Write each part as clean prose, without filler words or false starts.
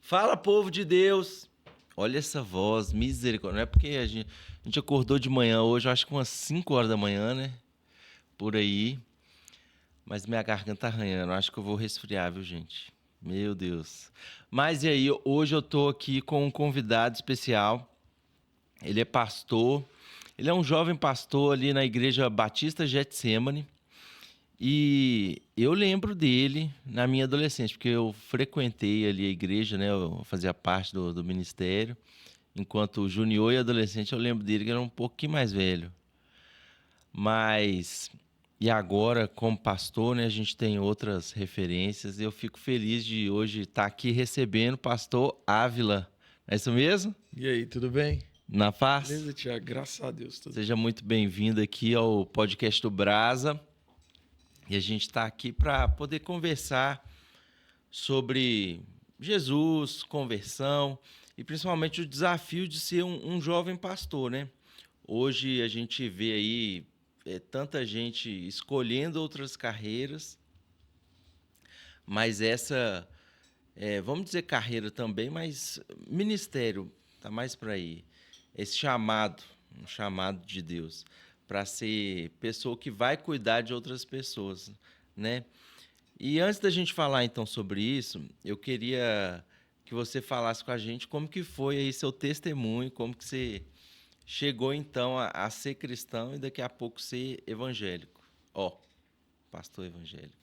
Fala, povo de Deus! Olha essa voz, misericórdia. Não é porque a gente acordou de manhã hoje, eu acho que umas 5 horas da manhã, né? Por aí. Mas minha garganta tá arranhando. Acho que eu vou resfriar, viu, gente? Meu Deus. Mas e aí, hoje eu tô aqui com um convidado especial. Ele é pastor. Ele é um jovem pastor ali na Igreja Batista Getsemane. E eu lembro dele na minha adolescência, porque eu frequentei ali a igreja, né? Eu fazia parte do ministério. Enquanto junior e adolescente, eu lembro dele que era um pouquinho mais velho. Mas, e agora, como pastor, né? A gente tem outras referências. Eu fico feliz de hoje estar aqui recebendo o pastor Ávila. É isso mesmo? E aí, tudo bem? Na paz? Beleza, Tiago? Graças a Deus, tudo Seja muito bem-vindo aqui ao podcast do Brasa. E a gente está aqui para poder conversar sobre Jesus, conversão e principalmente o desafio de ser um jovem pastor, né? Hoje a gente vê aí tanta gente escolhendo outras carreiras, mas essa, vamos dizer carreira também, mas ministério tá mais para aí. Esse chamado, um chamado de Deus para ser pessoa que vai cuidar de outras pessoas, né? E antes da gente falar então sobre isso, eu queria que você falasse com a gente como que foi aí seu testemunho, como que você chegou então a ser cristão e daqui a pouco ser evangélico. Ó, pastor evangélico.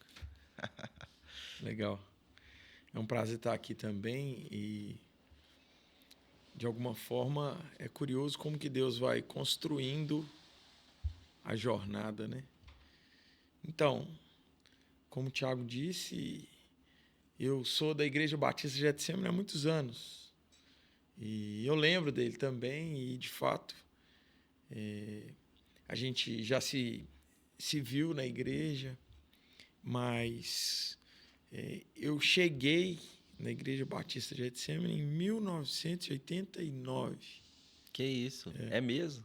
legal. É um prazer estar aqui também e, de alguma forma, é curioso como que Deus vai construindo a jornada, né? Então, como o Tiago disse, eu sou da Igreja Batista de Getsemane há muitos anos. E eu lembro dele também e, de fato, a gente já se viu na igreja, mas eu cheguei na Igreja Batista de Getsemane em 1989. Que isso? É mesmo?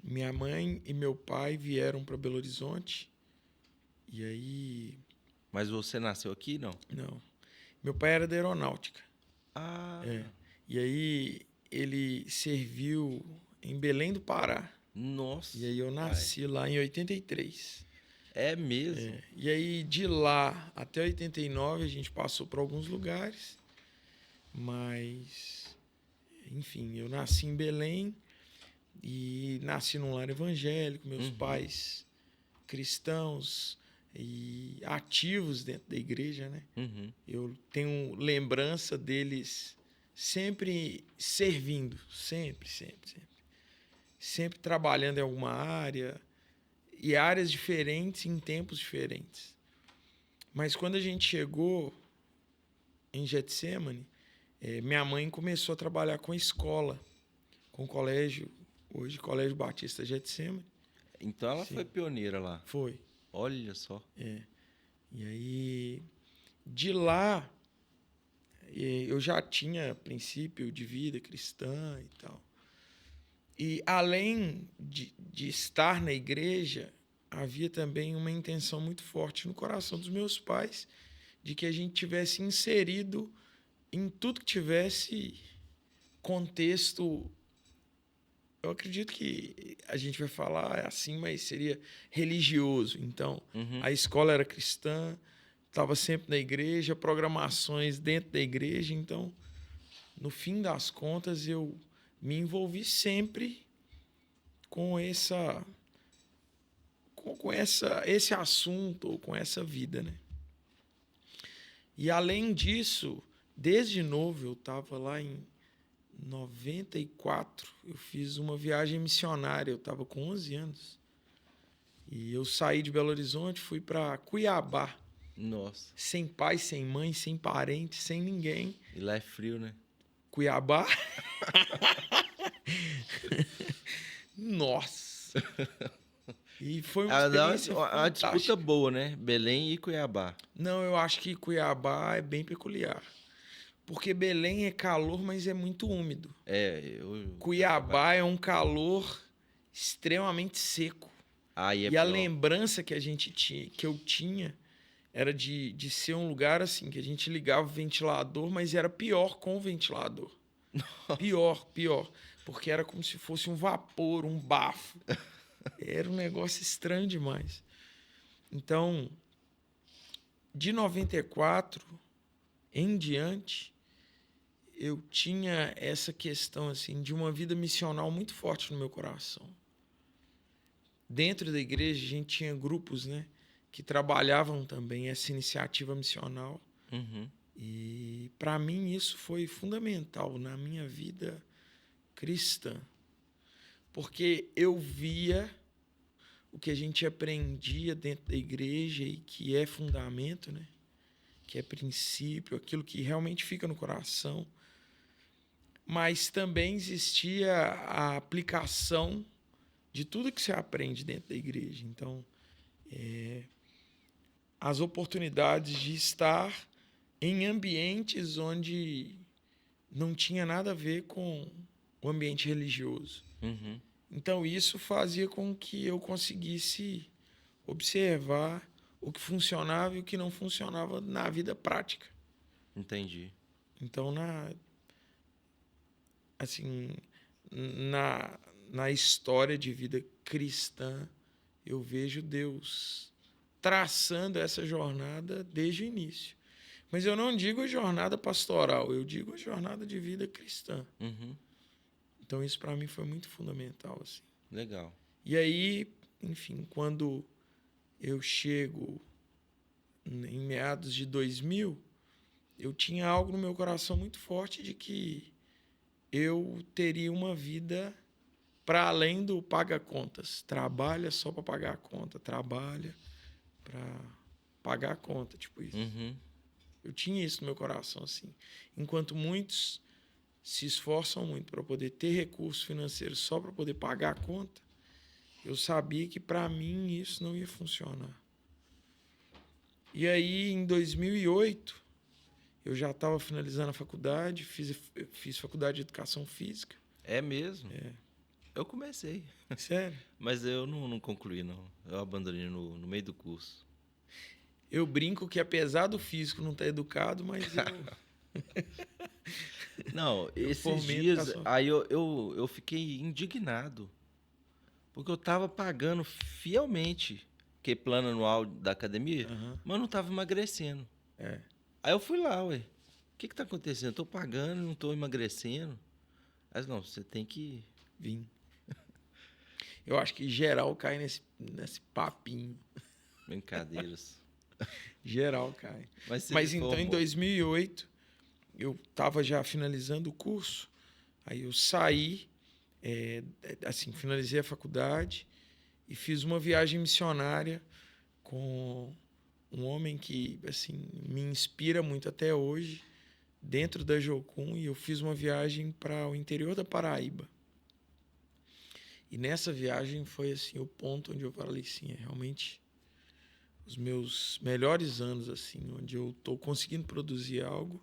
Minha mãe e meu pai vieram para Belo Horizonte. E aí... Mas você nasceu aqui, não? Não. Meu pai era da aeronáutica. Ah, E aí ele serviu em Belém do Pará. nossa. E aí eu nasci lá em 83. É mesmo? E aí de lá até 89 a gente passou por alguns lugares. Mas, enfim, eu nasci em Belém e nasci num lar evangélico, meus pais cristãos e ativos dentro da igreja, né? Eu tenho lembrança deles sempre servindo, sempre. Sempre trabalhando em alguma área e áreas diferentes em tempos diferentes. Mas quando a gente chegou em Getsemane, minha mãe começou a trabalhar com escola, com colégio, hoje Colégio Batista Getsemane. Então ela Sim. foi pioneira lá. Foi. Olha só. E aí, de lá, eu já tinha princípio de vida cristã e tal. E além de estar na igreja, havia também uma intenção muito forte no coração dos meus pais de que a gente tivesse inserido em tudo que tivesse contexto. Eu acredito que a gente vai falar assim, mas seria religioso. Então, a escola era cristã, estava sempre na igreja, programações dentro da igreja. Então, no fim das contas, eu me envolvi sempre com esse assunto, ou com essa vida, né? E além disso, desde novo, eu estava lá em 94, eu fiz uma viagem missionária, eu estava com 11 anos. E eu saí de Belo Horizonte, fui para Cuiabá. Nossa. Sem pai, sem mãe, sem parente, sem ninguém. E lá é frio, né? Cuiabá. Nossa. E foi uma experiência uma disputa fantástica. boa, né? Belém e Cuiabá. Não, eu acho que Cuiabá é bem peculiar. Porque Belém é calor, mas é muito úmido. Cuiabá é um calor extremamente seco. Aí é E a pior. lembrança que a gente tinha, que eu tinha, era de ser um lugar assim, que a gente ligava o ventilador, mas era pior com o ventilador. Pior. Porque era como se fosse um vapor, um bafo. Era um negócio estranho demais. Então, de 94 em diante, eu tinha essa questão assim de uma vida missional muito forte no meu coração. Dentro da igreja, a gente tinha grupos, né, que trabalhavam também essa iniciativa missional. Uhum. E, para mim, isso foi fundamental na minha vida cristã. Porque eu via o que a gente aprendia dentro da igreja e que é fundamento, né? Que é princípio, aquilo que realmente fica no coração. Mas também existia a aplicação de tudo que você aprende dentro da igreja. Então, as oportunidades de estar em ambientes onde não tinha nada a ver com o ambiente religioso. Uhum. Então, isso fazia com que eu conseguisse observar o que funcionava e o que não funcionava na vida prática. Entendi. Então, assim, na história de vida cristã, eu vejo Deus traçando essa jornada desde o início. Mas eu não digo a jornada pastoral, eu digo a jornada de vida cristã. Uhum. Então, isso para mim foi muito fundamental, assim. Legal. E aí, enfim, quando eu chego em meados de 2000, eu tinha algo no meu coração muito forte de que eu teria uma vida para além do paga-contas. Trabalha só para pagar a conta, trabalha para pagar a conta, tipo isso. Uhum. Eu tinha isso no meu coração, assim. Enquanto muitos se esforçam muito para poder ter recursos financeiros só para poder pagar a conta, eu sabia que para mim isso não ia funcionar. E aí, em 2008, eu já estava finalizando a faculdade, fiz faculdade de Educação Física. É mesmo? É. Eu comecei, Sério? mas eu não concluí, não. Eu abandonei no meio do curso. Eu brinco que apesar do físico não estar educado, mas Não, eu esses formei dias, educação. aí eu fiquei indignado, porque eu tava pagando fielmente, que plano anual da academia, Aham. mas não tava emagrecendo. É, Aí eu fui lá, ué. O que tá acontecendo? Eu tô pagando, não tô emagrecendo. Mas não, você tem que... vim. Eu acho que geral cai nesse papinho. Brincadeiras. Geral cai. Mas você Mas então, em formou. 2008, eu estava já finalizando o curso. Aí eu saí, assim, finalizei a faculdade e fiz uma viagem missionária com um homem que, assim, me inspira muito até hoje, dentro da Jocum, e eu fiz uma viagem para o interior da Paraíba. E nessa viagem foi, assim, o ponto onde eu falei, sim, é realmente os meus melhores anos, assim, onde eu estou conseguindo produzir algo,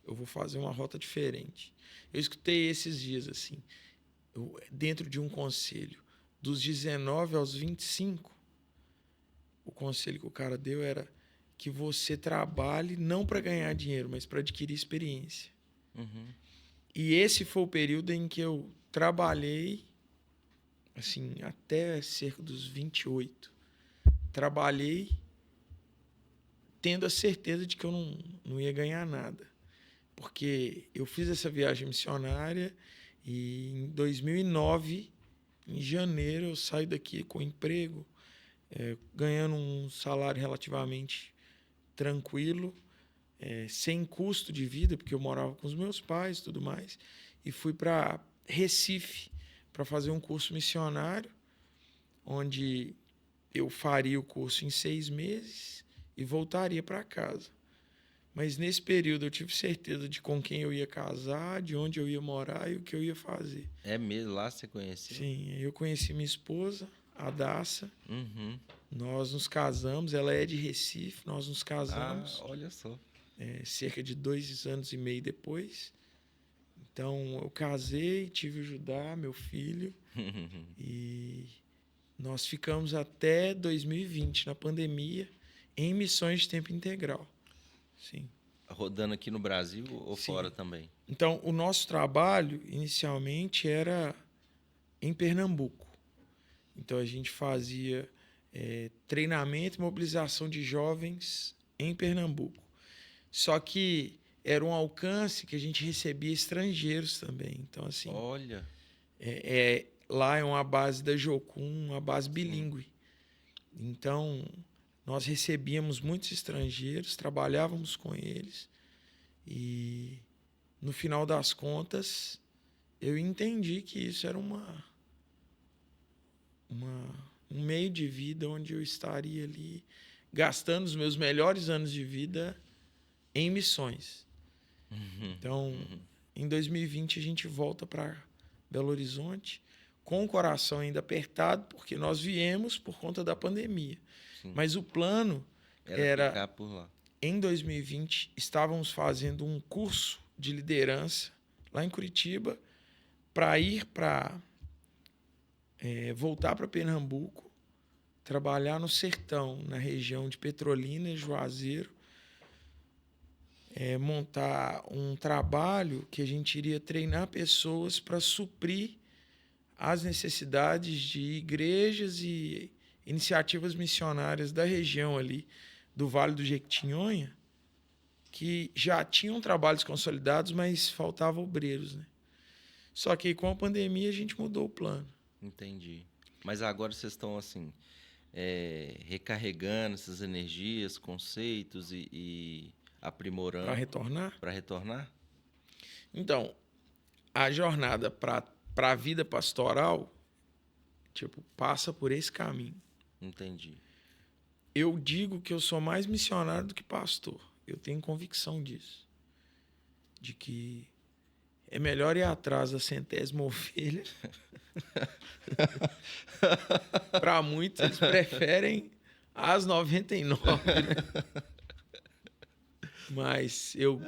eu vou fazer uma rota diferente. Eu escutei esses dias, assim, dentro de um conselho, dos 19 aos 25, o conselho que o cara deu era que você trabalhe não para ganhar dinheiro, mas para adquirir experiência. Uhum. E esse foi o período em que eu trabalhei, assim, até cerca dos 28. Trabalhei tendo a certeza de que eu não ia ganhar nada. Porque eu fiz essa viagem missionária e em 2009, em janeiro, eu saio daqui com emprego, ganhando um salário relativamente tranquilo, sem custo de vida, porque eu morava com os meus pais e tudo mais, e fui para Recife para fazer um curso missionário, onde eu faria o curso em 6 meses e voltaria para casa. Mas nesse período eu tive certeza de com quem eu ia casar, de onde eu ia morar e o que eu ia fazer. É mesmo? Lá você conheceu? Sim, eu conheci minha esposa, a Daça. Uhum. Nós nos casamos, ela é de Recife, nós nos Ah, casamos olha só. cerca de 2 anos e meio depois. Então eu casei, tive o Judá, meu filho, e nós ficamos até 2020, na pandemia. em missões de tempo integral. Sim. Rodando aqui no Brasil ou Sim. fora também? Então, o nosso trabalho, inicialmente, era em Pernambuco. Então, a gente fazia treinamento e mobilização de jovens em Pernambuco. Só que era um alcance que a gente recebia estrangeiros também. Então, assim, Olha, lá é uma base da Jocum, uma base sim. bilíngue. Então, nós recebíamos muitos estrangeiros, trabalhávamos com eles e, no final das contas, eu entendi que isso era um meio de vida onde eu estaria ali gastando os meus melhores anos de vida em missões. Então, em 2020, a gente volta para Belo Horizonte com o coração ainda apertado, porque nós viemos por conta da pandemia. Sim. Mas o plano Era ficar por lá. Em 2020, estávamos fazendo um curso de liderança lá em Curitiba para voltar para Pernambuco, trabalhar no sertão, na região de Petrolina e Juazeiro, montar um trabalho que a gente iria treinar pessoas para suprir as necessidades de igrejas e iniciativas missionárias da região ali do Vale do Jequitinhonha, que já tinham trabalhos consolidados, mas faltavam obreiros, né? Só que com a pandemia a gente mudou o plano. Entendi. Mas agora vocês estão assim, recarregando essas energias, conceitos e aprimorando. Para retornar? Para retornar? Então, a jornada para a vida pastoral, passa por esse caminho. Entendi. Eu digo que eu sou mais missionário do que pastor. Eu tenho convicção disso. De que é melhor ir atrás da 100ª ovelha. Para muitos, eles preferem as 99, né? Mas eu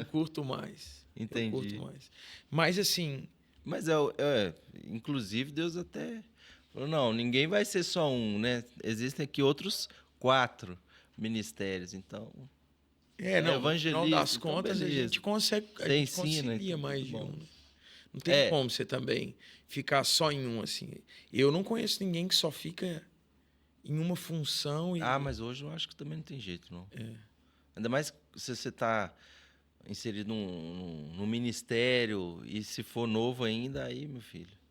curto mais. Entendi. Eu curto mais. Mas assim... Mas inclusive Deus até falou, não, ninguém vai ser só um, né? Existem aqui outros 4 ministérios, então... no evangelista, final das então contas, beleza. a gente consegue, Você ensina, concilia então, mais de bom. um. Não tem como você também ficar só em um, assim. Eu não conheço ninguém que só fica em uma função. Mas hoje eu acho que também não tem jeito, não. Ainda mais se você está inserido num ministério e se for novo ainda, aí, meu filho,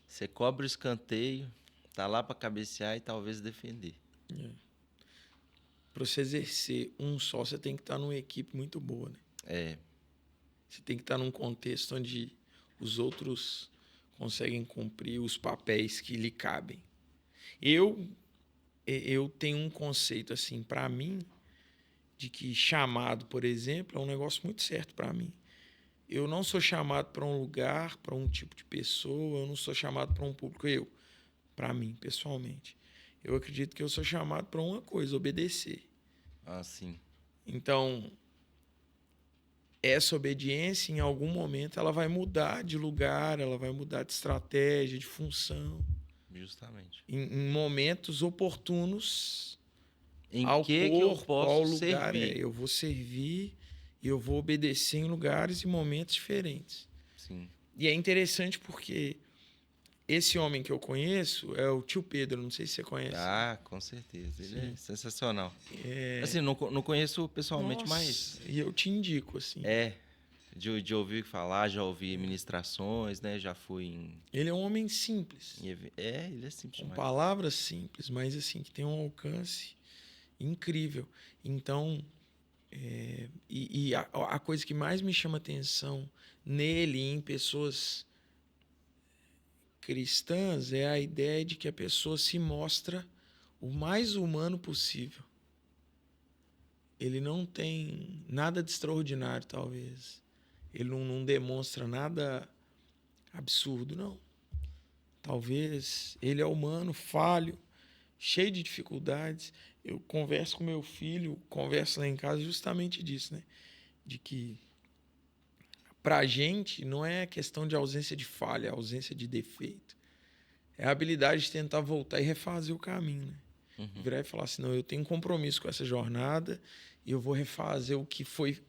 você cobra o escanteio, tá lá para cabecear e talvez defender. Para você exercer um só, você tem que estar numa equipe muito boa, né? Você tem que estar num contexto onde os outros conseguem cumprir os papéis que lhe cabem. Eu tenho um conceito, assim, para mim, de que chamado, por exemplo, é um negócio muito certo para mim. Eu não sou chamado para um lugar, para um tipo de pessoa, eu não sou chamado para um público, para mim, pessoalmente. Eu acredito que eu sou chamado para uma coisa, obedecer. Sim. Então, essa obediência, em algum momento, ela vai mudar de lugar, ela vai mudar de estratégia, de função. Justamente. Em momentos oportunos em ao que corpo, eu posso ao lugar. servir? Eu vou servir e eu vou obedecer em lugares e momentos diferentes. Sim. E é interessante porque esse homem que eu conheço é o tio Pedro, não sei se você conhece. Com certeza. Ele é sensacional. Assim, não conheço pessoalmente, mas... E eu te indico, assim. De ouvir falar, já ouvi ministrações, né? Já fui em... Ele é um homem simples. Ele é simples com demais. Palavras simples, mas assim, que tem um alcance incrível. Então, a coisa que mais me chama atenção nele e em pessoas cristãs é a ideia de que a pessoa se mostra o mais humano possível. Ele não tem nada de extraordinário, talvez. Ele não demonstra nada absurdo, não. Talvez ele é humano, falho, cheio de dificuldades. Eu converso com meu filho, converso lá em casa justamente disso, né? De que pra gente não é questão de ausência de falha, é ausência de defeito. É a habilidade de tentar voltar e refazer o caminho, né? Virar e falar assim, não, eu tenho um compromisso com essa jornada e eu vou refazer o que foi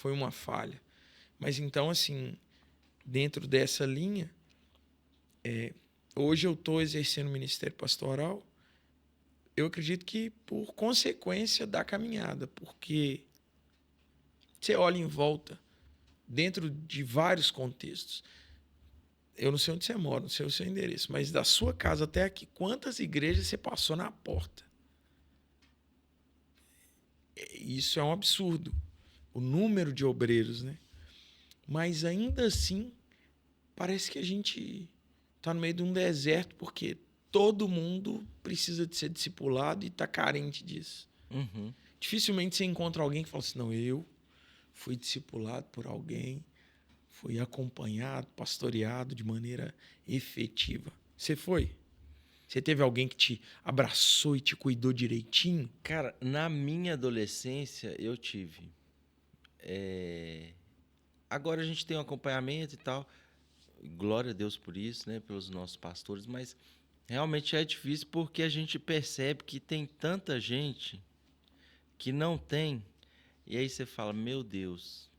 uma falha. Mas então, assim, dentro dessa linha, hoje eu estou exercendo o ministério pastoral, eu acredito que por consequência da caminhada, porque você olha em volta, dentro de vários contextos. Eu não sei onde você mora, não sei o seu endereço, mas da sua casa até aqui, quantas igrejas você passou na porta? Isso é um absurdo. O número de obreiros, né? Mas ainda assim, parece que a gente está no meio de um deserto, porque todo mundo precisa de ser discipulado e está carente disso. Uhum. Dificilmente você encontra alguém que fala assim, não, eu fui discipulado por alguém, fui acompanhado, pastoreado de maneira efetiva. Você foi? Você teve alguém que te abraçou e te cuidou direitinho? Cara, na minha adolescência eu tive. Agora a gente tem um acompanhamento e tal. Glória a Deus por isso, né? Pelos nossos pastores, mas realmente é difícil porque a gente percebe que tem tanta gente que não tem. E aí você fala, meu Deus,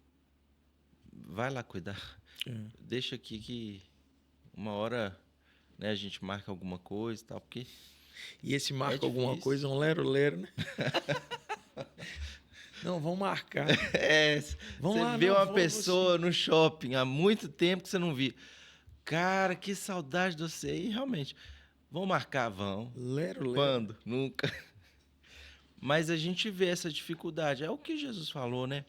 vai lá cuidar. Deixa aqui que uma hora, né, a gente marca alguma coisa e tal, porque E esse marca alguma coisa, um lero-lero, né? Não, vamos marcar. Vamos você lá, vê uma pessoa no shopping há muito tempo que você não viu. Cara, que saudade de você. E realmente, vão marcar, vão. Lero-lero. Quando? Nunca. Mas a gente vê essa dificuldade. É o que Jesus falou, né?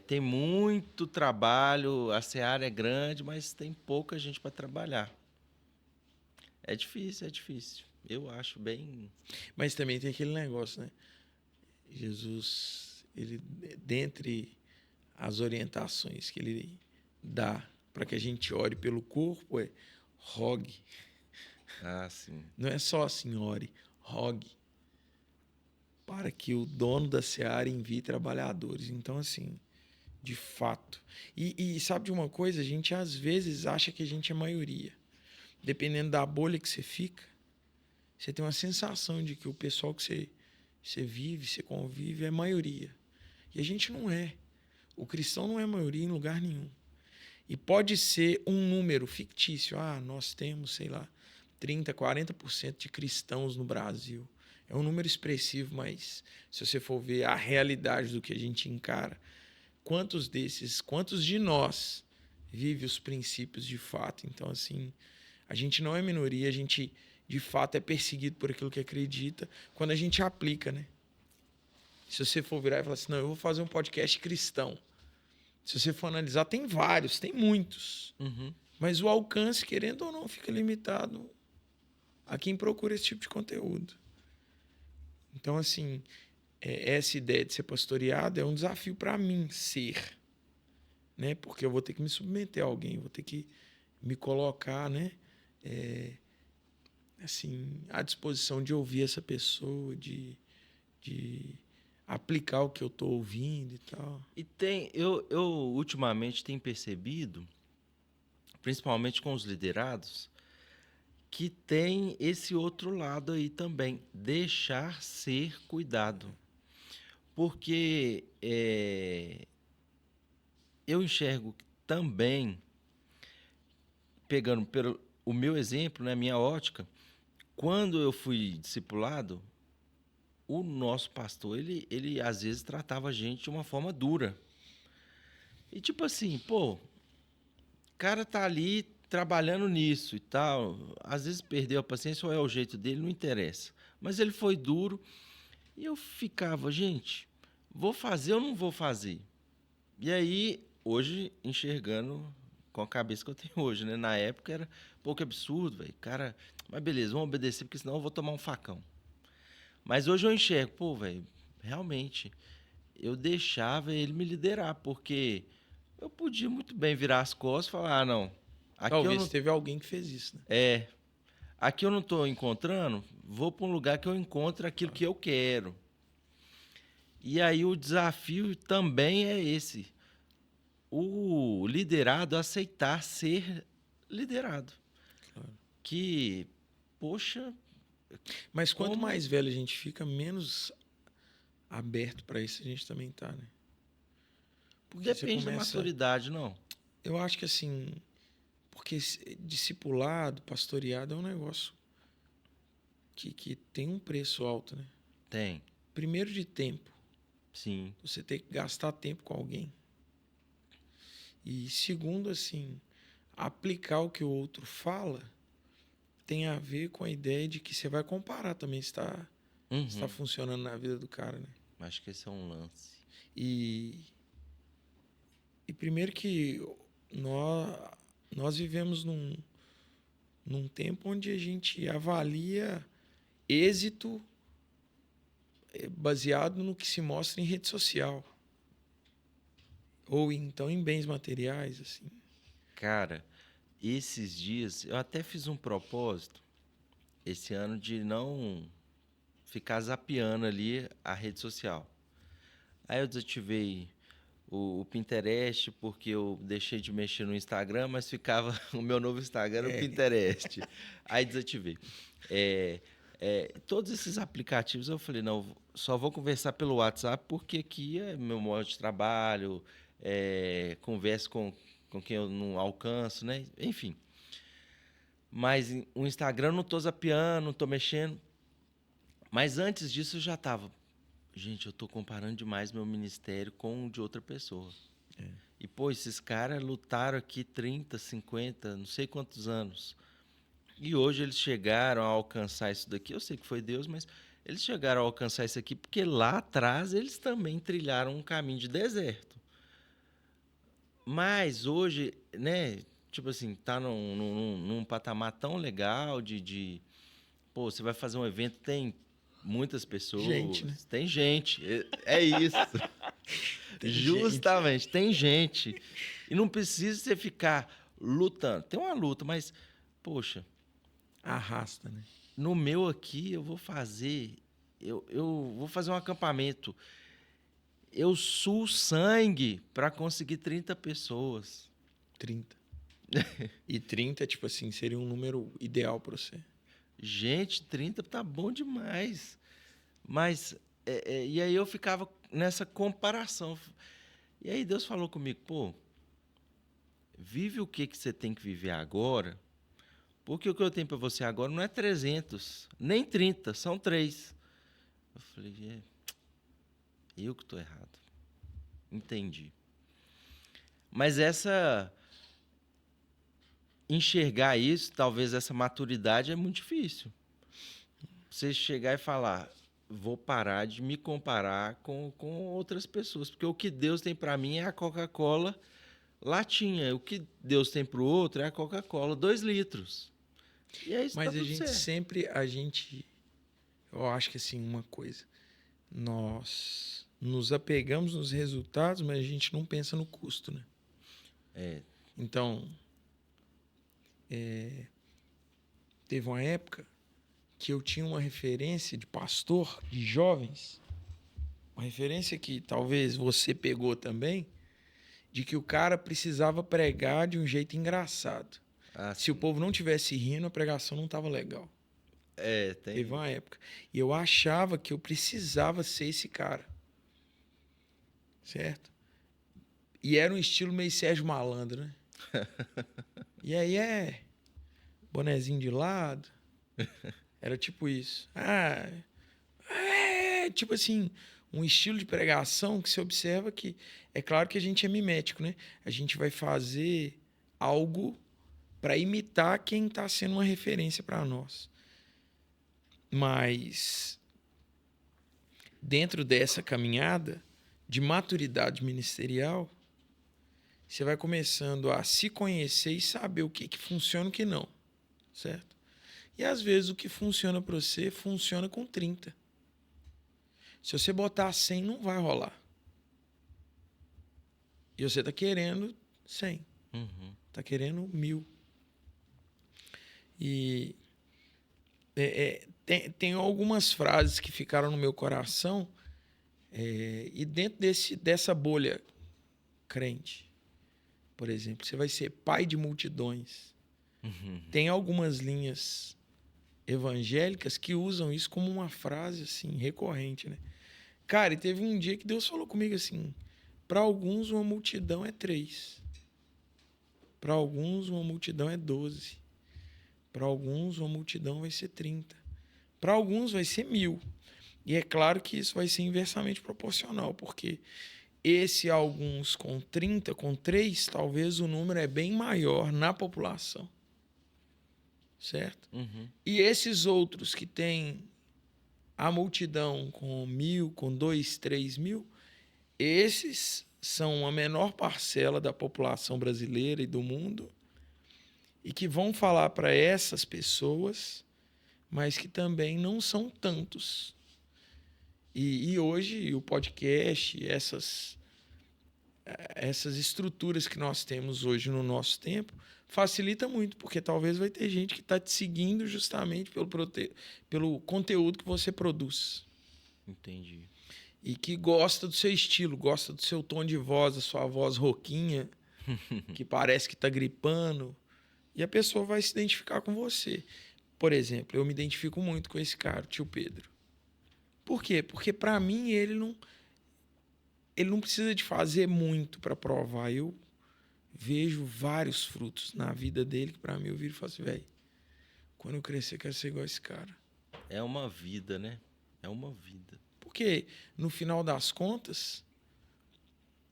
Tem muito trabalho, a seara é grande, mas tem pouca gente para trabalhar. É difícil, é difícil. Eu acho bem... Mas também tem aquele negócio, né? Jesus, ele, dentre as orientações que ele dá para que a gente ore pelo corpo, rogue. Ah, sim. Não é só assim, ore, rogue. Para que o dono da seara envie trabalhadores. Então, assim, de fato. E sabe de uma coisa? A gente às vezes acha que a gente é maioria. Dependendo da bolha que você fica, você tem uma sensação de que o pessoal que você vive, você convive, é maioria. E a gente não é. O cristão não é maioria em lugar nenhum. E pode ser um número fictício. Ah, nós temos, sei lá, 30%, 40% de cristãos no Brasil. É um número expressivo, mas se você for ver a realidade do que a gente encara, quantos de nós vive os princípios de fato? Então, assim, a gente não é minoria, a gente, de fato, é perseguido por aquilo que acredita quando a gente aplica, né? Se você for virar e falar assim, não, eu vou fazer um podcast cristão. Se você for analisar, tem vários, tem muitos. Uhum. Mas o alcance, querendo ou não, fica limitado a quem procura esse tipo de conteúdo. Então, assim, essa ideia de ser pastoreado é um desafio para mim ser. Né? Porque eu vou ter que me submeter a alguém, vou ter que me colocar, né? Assim, à disposição de ouvir essa pessoa, de aplicar o que eu estou ouvindo e tal. E eu ultimamente tenho percebido, principalmente com os liderados, que tem esse outro lado aí também, deixar ser cuidado. Porque eu enxergo também, pegando pelo o meu exemplo, né, minha ótica, quando eu fui discipulado, o nosso pastor, ele às vezes tratava a gente de uma forma dura. E tipo assim, pô, o cara tá ali trabalhando nisso e tal, às vezes perdeu a paciência ou é o jeito dele, não interessa. Mas ele foi duro e eu ficava, gente, vou fazer ou não vou fazer? E aí, hoje, enxergando com a cabeça que eu tenho hoje, né? Na época era pouco absurdo, velho. Cara, mas beleza, vamos obedecer, porque senão eu vou tomar um facão. Mas hoje eu enxergo, pô, velho, realmente, eu deixava ele me liderar, porque eu podia muito bem virar as costas e falar, ah, não, aqui Talvez eu não... teve alguém que fez isso, né? Aqui eu não estou encontrando, vou para um lugar que eu encontre aquilo que eu quero. E aí o desafio também é esse. O liderado aceitar ser liderado. Claro. Que, poxa, Mas quanto Como? mais velho a gente fica, menos aberto para isso a gente também tá, né? Porque você Depende da começa... maturidade, não. Eu acho que assim... Porque discipulado, pastoreado é um negócio que tem um preço alto, né? Tem, Primeiro de tempo. sim. Você tem que gastar tempo com alguém. E segundo, assim, aplicar o que o outro fala tem a ver com a ideia de que você vai comparar também se está Uhum. funcionando na vida do cara, né? Acho que esse é um lance. E primeiro que nós vivemos num tempo onde a gente avalia êxito baseado no que se mostra em rede social. Ou então em bens materiais, assim. Cara, esses dias eu até fiz um propósito esse ano de não ficar zapeando ali a rede social. Aí eu desativei o Pinterest porque eu deixei de mexer no Instagram, mas ficava o meu novo Instagram no Pinterest. Aí desativei. É, todos esses aplicativos eu falei, não, só vou conversar pelo WhatsApp porque aqui é meu modo de trabalho, converso com quem eu não alcanço, né? Enfim. Mas o Instagram não tô zapeando, não tô mexendo. Mas antes disso eu já tava. Gente, eu tô comparando demais meu ministério com o de outra pessoa. E, pô, esses caras lutaram aqui 30, 50, não sei quantos anos. E hoje eles chegaram a alcançar isso daqui. Eu sei que foi Deus, mas eles chegaram a alcançar isso aqui porque lá atrás eles também trilharam um caminho de deserto. Mas hoje, né, tipo assim, tá num patamar tão legal pô, você vai fazer um evento, tem muitas Gente, né? pessoas, tem gente, é isso. Tem gente. Justamente, tem gente. E não precisa você ficar lutando. Tem uma luta, mas, poxa, Arrasta, né? no meu aqui eu vou fazer. Eu vou fazer um acampamento. Eu suo sangue para conseguir 30 pessoas. 30. E 30, tipo assim, seria um número ideal para você. Gente, 30 tá bom demais. Mas, e aí eu ficava nessa comparação. E aí Deus falou comigo, pô, vive o que você tem que viver agora, porque o que eu tenho para você agora não é 300, nem 30, são 3. Eu falei, eu que estou errado. Entendi. Mas enxergar isso, talvez essa maturidade é muito difícil. Você chegar e falar, vou parar de me comparar com outras pessoas, porque o que Deus tem para mim é a Coca-Cola latinha, o que Deus tem para o outro é a Coca-Cola 2 litros. E aí está Mas a tudo gente certo. sempre, eu acho que assim, uma coisa, nós nos apegamos nos resultados, mas a gente não pensa no custo, né? É. Então, teve uma época que eu tinha uma referência de pastor, de jovens, uma referência que talvez você pegou também, de que o cara precisava pregar de um jeito engraçado. Se o Assim, povo não tivesse rindo, a pregação não estava legal. Teve tem. uma época. E eu achava que eu precisava ser esse cara. Certo? E era um estilo meio Sérgio Malandro, né? E aí bonezinho de lado. Era tipo isso. Tipo assim, um estilo de pregação que você observa que é claro que a gente é mimético, né? A gente vai fazer algo para imitar quem está sendo uma referência para nós. Mas dentro dessa caminhada de maturidade ministerial, você vai começando a se conhecer e saber o que funciona e o que não, certo? E às vezes o que funciona para você funciona com 30. Se você botar 100, não vai rolar. E você está querendo 100. Uhum. Está querendo 1000. E tem algumas frases que ficaram no meu coração, e dentro dessa bolha crente, por exemplo, você vai ser pai de multidões. Uhum. Tem algumas linhas evangélicas que usam isso como uma frase assim recorrente, né? Cara, e teve um dia que Deus falou comigo assim: para alguns uma multidão é 3, para alguns uma multidão é 12, para alguns uma multidão vai ser 30, para alguns vai ser 1000. E é claro que isso vai ser inversamente proporcional, porque esse alguns com 30, com 3, talvez o número é bem maior na população, certo? Uhum. E esses outros que têm a multidão com 1000, com 2, 3 mil, esses são a menor parcela da população brasileira e do mundo e que vão falar para essas pessoas, mas que também não são tantos. E hoje o podcast, essas estruturas que nós temos hoje no nosso tempo, facilita muito, porque talvez vai ter gente que está te seguindo justamente pelo conteúdo que você produz. Entendi. E que gosta do seu estilo, gosta do seu tom de voz, da sua voz rouquinha, que parece que está gripando. E a pessoa vai se identificar com você. Por exemplo, eu me identifico muito com esse cara, o tio Pedro. Por quê? Porque para mim ele não precisa de fazer muito para provar. Eu vejo vários frutos na vida dele que para mim eu viro e falo assim, velho, quando eu crescer eu quero ser igual a esse cara. É uma vida, né? É uma vida. Porque no final das contas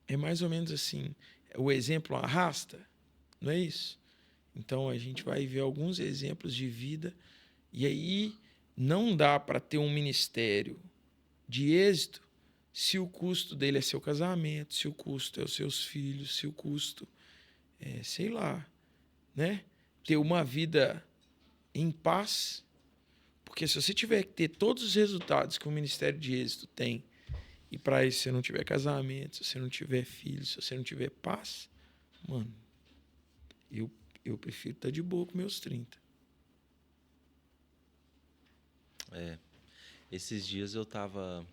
é mais ou menos assim, o exemplo arrasta, não é isso? Então a gente vai ver alguns exemplos de vida e aí não dá para ter um ministério de êxito se o custo dele é seu casamento, se o custo é os seus filhos, se o custo é, sei lá, né? Ter uma vida em paz, porque se você tiver que ter todos os resultados que o ministério de êxito tem e para isso você não tiver casamento, se você não tiver filhos, se você não tiver paz, mano, eu prefiro estar de boa com meus 30. É. Esses dias eu tava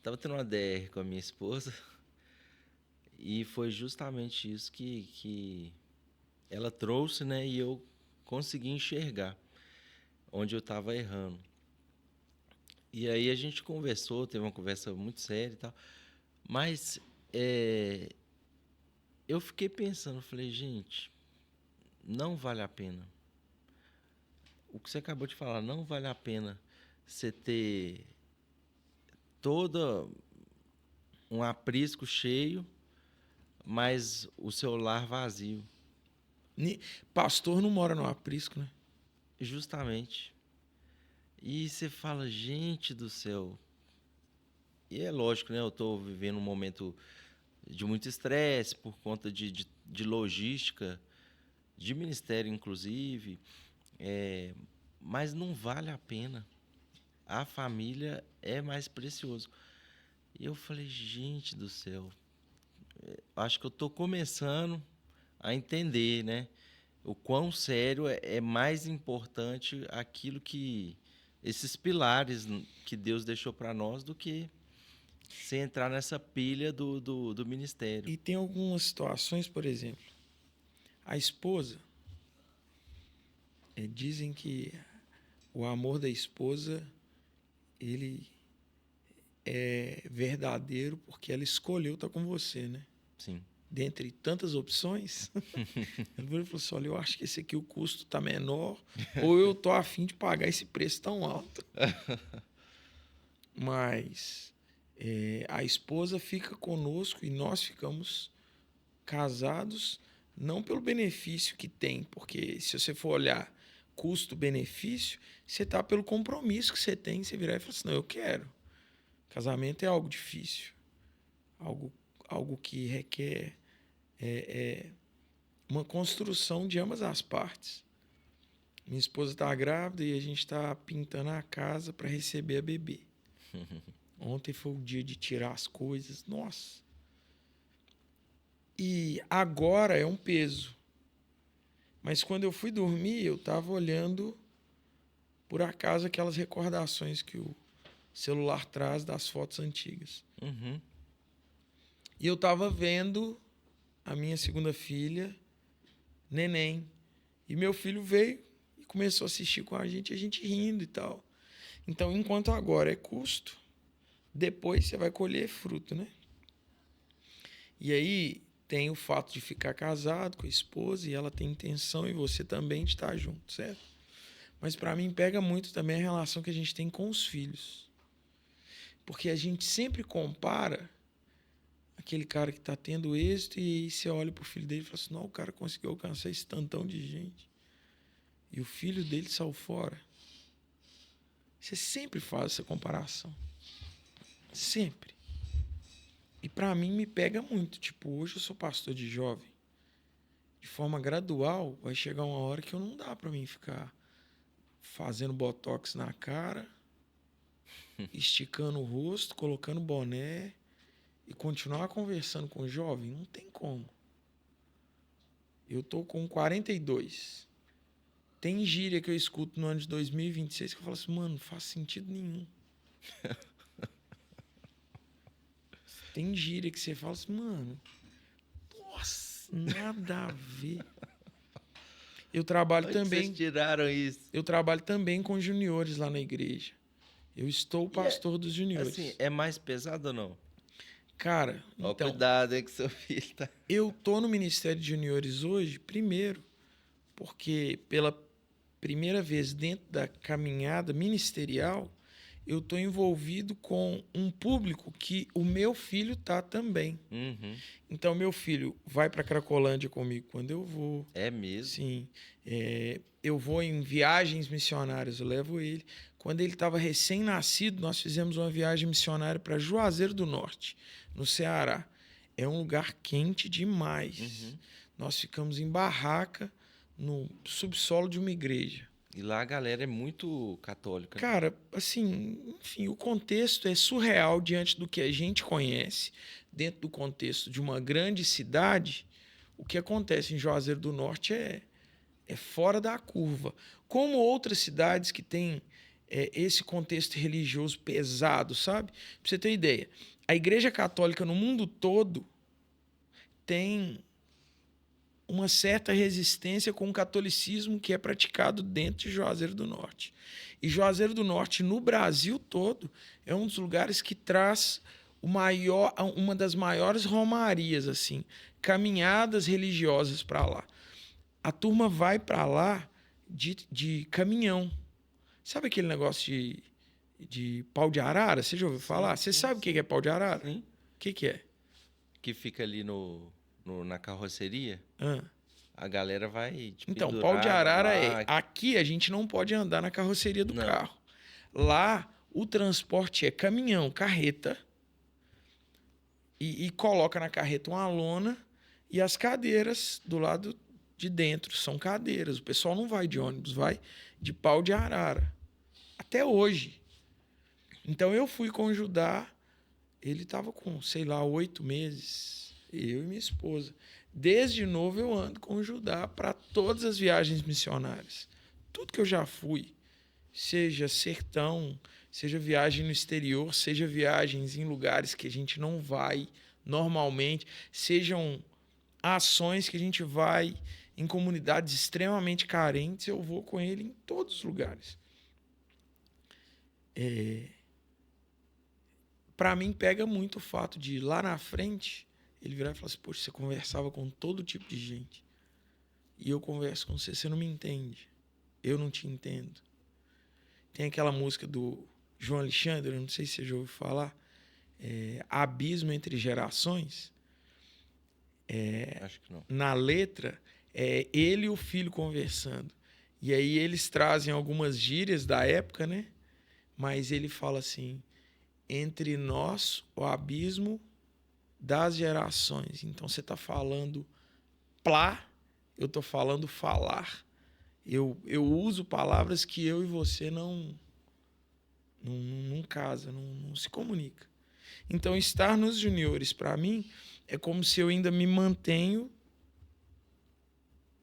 tendo uma DR com a minha esposa e foi justamente isso que ela trouxe, né? E eu consegui enxergar onde eu tava errando. E aí a gente conversou, teve uma conversa muito séria e tal. Mas eu fiquei pensando, falei, gente, não vale a pena. O que você acabou de falar, não vale a pena você ter toda um aprisco cheio, mas o seu lar vazio. Pastor não mora no aprisco, né? Justamente. E você fala, gente do céu. E é lógico, né? Eu estou vivendo um momento de muito estresse por conta de logística, de ministério, inclusive. Mas não vale a pena. A família é mais precioso. E eu falei, gente do céu. Acho que eu estou começando a entender, né? O quão sério é mais importante aquilo que esses pilares que Deus deixou para nós do que você entrar nessa pilha do ministério. E tem algumas situações, por exemplo, a esposa, dizem que o amor da esposa, ele é verdadeiro porque ela escolheu estar com você, né? Sim. Dentre tantas opções, ela falou assim, olha, eu acho que esse aqui o custo está menor, ou eu tô a fim de pagar esse preço tão alto. Mas a esposa fica conosco e nós ficamos casados não pelo benefício que tem, porque se você for olhar custo-benefício, você está pelo compromisso que você tem, você virar e falar assim, não, eu quero. Casamento é algo difícil, algo que requer uma construção de ambas as partes. Minha esposa está grávida e a gente está pintando a casa para receber a bebê. Ontem foi o dia de tirar as coisas. Nossa. E agora é um peso. Mas quando eu fui dormir, eu estava olhando, por acaso, aquelas recordações que o celular traz das fotos antigas. Uhum. E eu estava vendo a minha segunda filha, neném. E meu filho veio e começou a assistir com a gente rindo e tal. Então, enquanto agora é custo, depois você vai colher fruto, né? E aí tem o fato de ficar casado com a esposa e ela tem intenção e você também de estar junto, certo? Mas para mim pega muito também a relação que a gente tem com os filhos. Porque a gente sempre compara aquele cara que está tendo êxito e aí você olha pro filho dele e fala assim, não, o cara conseguiu alcançar esse tantão de gente. E o filho dele saiu fora. Você sempre faz essa comparação. Sempre. E para mim me pega muito. Tipo, hoje eu sou pastor de jovem. De forma gradual, vai chegar uma hora que eu não dá para mim ficar fazendo botox na cara, esticando o rosto, colocando boné e continuar conversando com o jovem. Não tem como. Eu tô com 42. Tem gíria que eu escuto no ano de 2026 que eu falo assim, mano, não faz sentido nenhum. Tem gíria que você fala assim, mano, nossa, nada a ver. Eu trabalho Onde também. vocês tiraram isso? Eu trabalho também com juniores lá na igreja. Eu estou o pastor dos juniores. Assim, é mais pesado ou não? Cara, Ó, então, cuidado aí que seu filho tá... eu tô no Ministério de Juniores hoje, primeiro, porque pela primeira vez dentro da caminhada ministerial, eu estou envolvido com um público que o meu filho tá também. Uhum. Então, meu filho vai para Cracolândia comigo quando eu vou. É mesmo? Sim. Eu vou em viagens missionárias, eu levo ele. Quando ele estava recém-nascido, nós fizemos uma viagem missionária para Juazeiro do Norte, no Ceará. É um lugar quente demais. Uhum. Nós ficamos em barraca no subsolo de uma igreja. E lá a galera é muito católica. Né? Cara, assim, enfim, o contexto é surreal diante do que a gente conhece, dentro do contexto de uma grande cidade. O que acontece em Juazeiro do Norte é fora da curva. Como outras cidades que têm esse contexto religioso pesado, sabe? Pra você ter ideia, a Igreja Católica no mundo todo tem uma certa resistência com o catolicismo que é praticado dentro de Juazeiro do Norte. E Juazeiro do Norte, no Brasil todo, é um dos lugares que traz uma das maiores romarias, assim, caminhadas religiosas para lá. A turma vai para lá de caminhão. Sabe aquele negócio de pau de arara? Você já ouviu falar? Você sabe o que é pau de arara? Sim. O que é? Que fica ali na carroceria. Ah. A galera vai Então, pau de arara lá. Aqui a gente não pode andar na carroceria do carro. Lá, o transporte é caminhão, carreta. E coloca na carreta uma lona e as cadeiras do lado de dentro são cadeiras. O pessoal não vai de ônibus, vai de pau de arara. Até hoje. Então eu fui com o Judá, ele estava com, sei lá, 8 meses, eu e minha esposa. Desde novo eu ando com o Judá para todas as viagens missionárias. Tudo que eu já fui, seja sertão, seja viagem no exterior, seja viagens em lugares que a gente não vai normalmente, sejam ações que a gente vai em comunidades extremamente carentes, eu vou com ele em todos os lugares. Para mim, pega muito o fato de, lá na frente, ele virar e falar assim, poxa, você conversava com todo tipo de gente. E eu converso com você, você não me entende. Eu não te entendo. Tem aquela música do João Alexandre, eu não sei se você já ouviu falar, Abismo entre Gerações. Acho que não. Na letra, é ele e o filho conversando. E aí eles trazem algumas gírias da época, né? Mas ele fala assim, entre nós, o abismo das gerações. Então você está falando plá, eu estou falando falar. Eu uso palavras que eu e você não casa, não se comunica. Então estar nos juniores, para mim, é como se eu ainda me mantenho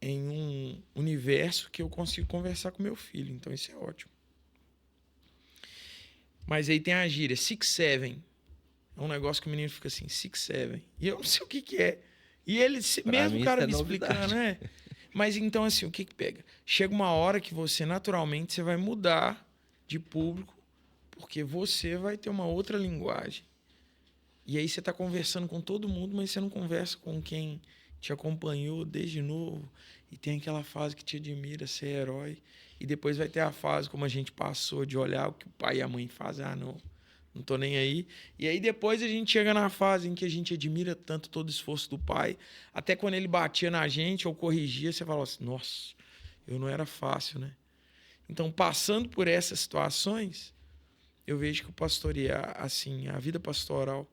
em um universo que eu consigo conversar com meu filho. Então isso é ótimo. Mas aí tem a gíria, 6'7". É um negócio que o menino fica assim, 6'7". E eu não sei o que é. E ele, Pra mesmo mim, o cara isso me é novidade. explicando, né? Mas então, assim, o que pega? Chega uma hora que você, naturalmente, você vai mudar de público, porque você vai ter uma outra linguagem. E aí você está conversando com todo mundo, mas você não conversa com quem te acompanhou desde novo. E tem aquela fase que te admira, ser herói. E depois vai ter a fase, como a gente passou, de olhar o que o pai e a mãe fazem. Ah, não tô nem aí. E aí depois a gente chega na fase em que a gente admira tanto todo o esforço do pai. Até quando ele batia na gente ou corrigia, você fala assim, nossa, eu não era fácil, né? Então, passando por essas situações, eu vejo que o pastorear, assim, a vida pastoral,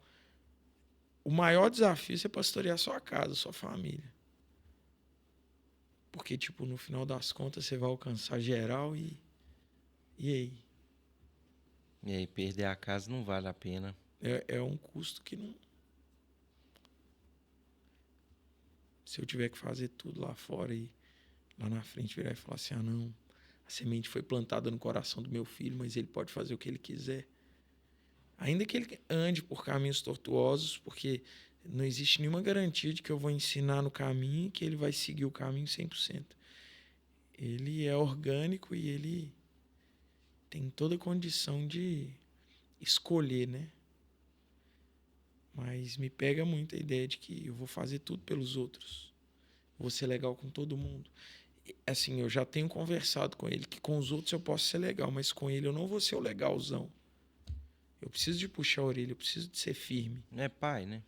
o maior desafio é você pastorear sua casa, sua família. Porque, tipo, no final das contas, você vai alcançar geral e aí? E aí, perder a casa não vale a pena. É um custo que não... Se eu tiver que fazer tudo lá fora e lá na frente virar e falar assim, ah, não, a semente foi plantada no coração do meu filho, mas ele pode fazer o que ele quiser. Ainda que ele ande por caminhos tortuosos, porque não existe nenhuma garantia de que eu vou ensinar no caminho e que ele vai seguir o caminho 100%. Ele é orgânico e ele tem toda a condição de escolher, né? Mas me pega muito a ideia de que eu vou fazer tudo pelos outros. Vou ser legal com todo mundo. Assim, eu já tenho conversado com ele que com os outros eu posso ser legal, mas com ele eu não vou ser o legalzão. Eu preciso de puxar a orelha, eu preciso de ser firme. Não é pai, né?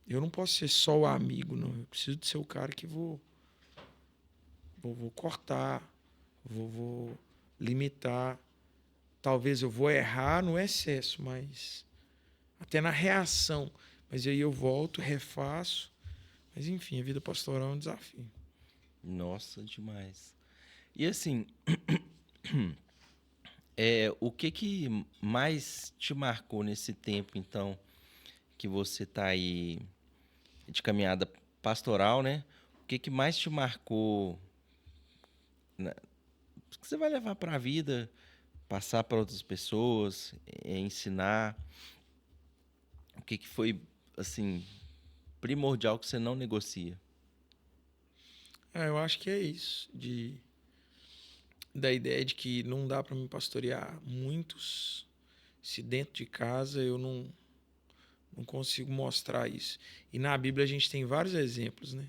Eu não posso ser só o amigo, não. Eu preciso de ser o cara que vou cortar, vou limitar. Talvez eu vou errar no excesso, mas até na reação. Mas aí eu volto, refaço. Mas enfim, a vida pastoral é um desafio. Nossa, demais. E assim, o que mais te marcou nesse tempo, então, que você tá aí de caminhada pastoral, né? O que mais te marcou, né? Que você vai levar para a vida, passar para outras pessoas, ensinar? O que foi, assim, primordial que você não negocia? Eu acho que é isso. Da ideia de que não dá para me pastorear muitos se dentro de casa eu não consigo mostrar isso. E na Bíblia a gente tem vários exemplos, né?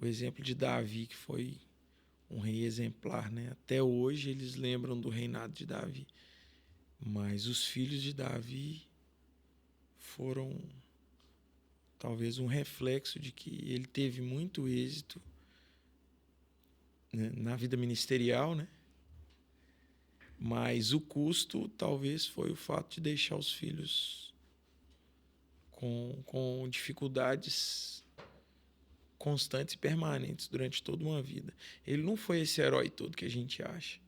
O exemplo de Davi, que foi um rei exemplar, né? Até hoje eles lembram do reinado de Davi. Mas os filhos de Davi foram talvez um reflexo de que ele teve muito êxito, né, na vida ministerial, né? Mas o custo talvez foi o fato de deixar os filhos com dificuldades constantes e permanentes durante toda uma vida. Ele não foi esse herói todo que a gente acha.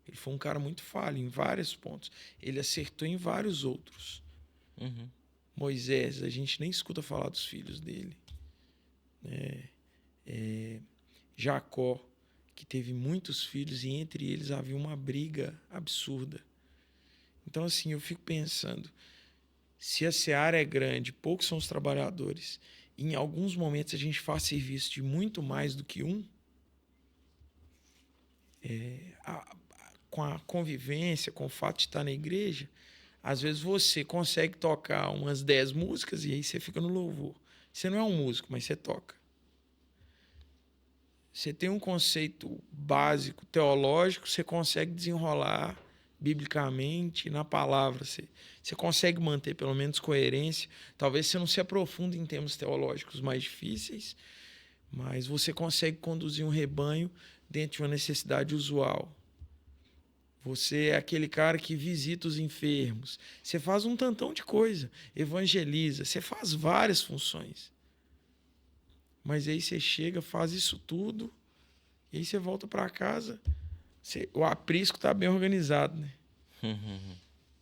Ele foi um cara muito falho em vários pontos. Ele acertou em vários outros. Uhum. Moisés, a gente nem escuta falar dos filhos dele. Jacó, que teve muitos filhos e entre eles havia uma briga absurda. Então, assim, eu fico pensando, se a seara é grande, poucos são os trabalhadores, e em alguns momentos a gente faz serviço de muito mais do que um, com a convivência, com o fato de estar na igreja, às vezes você consegue tocar umas 10 músicas e aí você fica no louvor. Você não é um músico, mas você toca. Você tem um conceito básico, teológico, você consegue desenrolar biblicamente, na palavra. Você consegue manter pelo menos coerência. Talvez você não se aprofunde em termos teológicos mais difíceis, mas você consegue conduzir um rebanho dentro de uma necessidade usual. Você é aquele cara que visita os enfermos. Você faz um tantão de coisa, evangeliza, você faz várias funções. Mas aí você chega, faz isso tudo, e aí você volta para casa, o aprisco está bem organizado, né?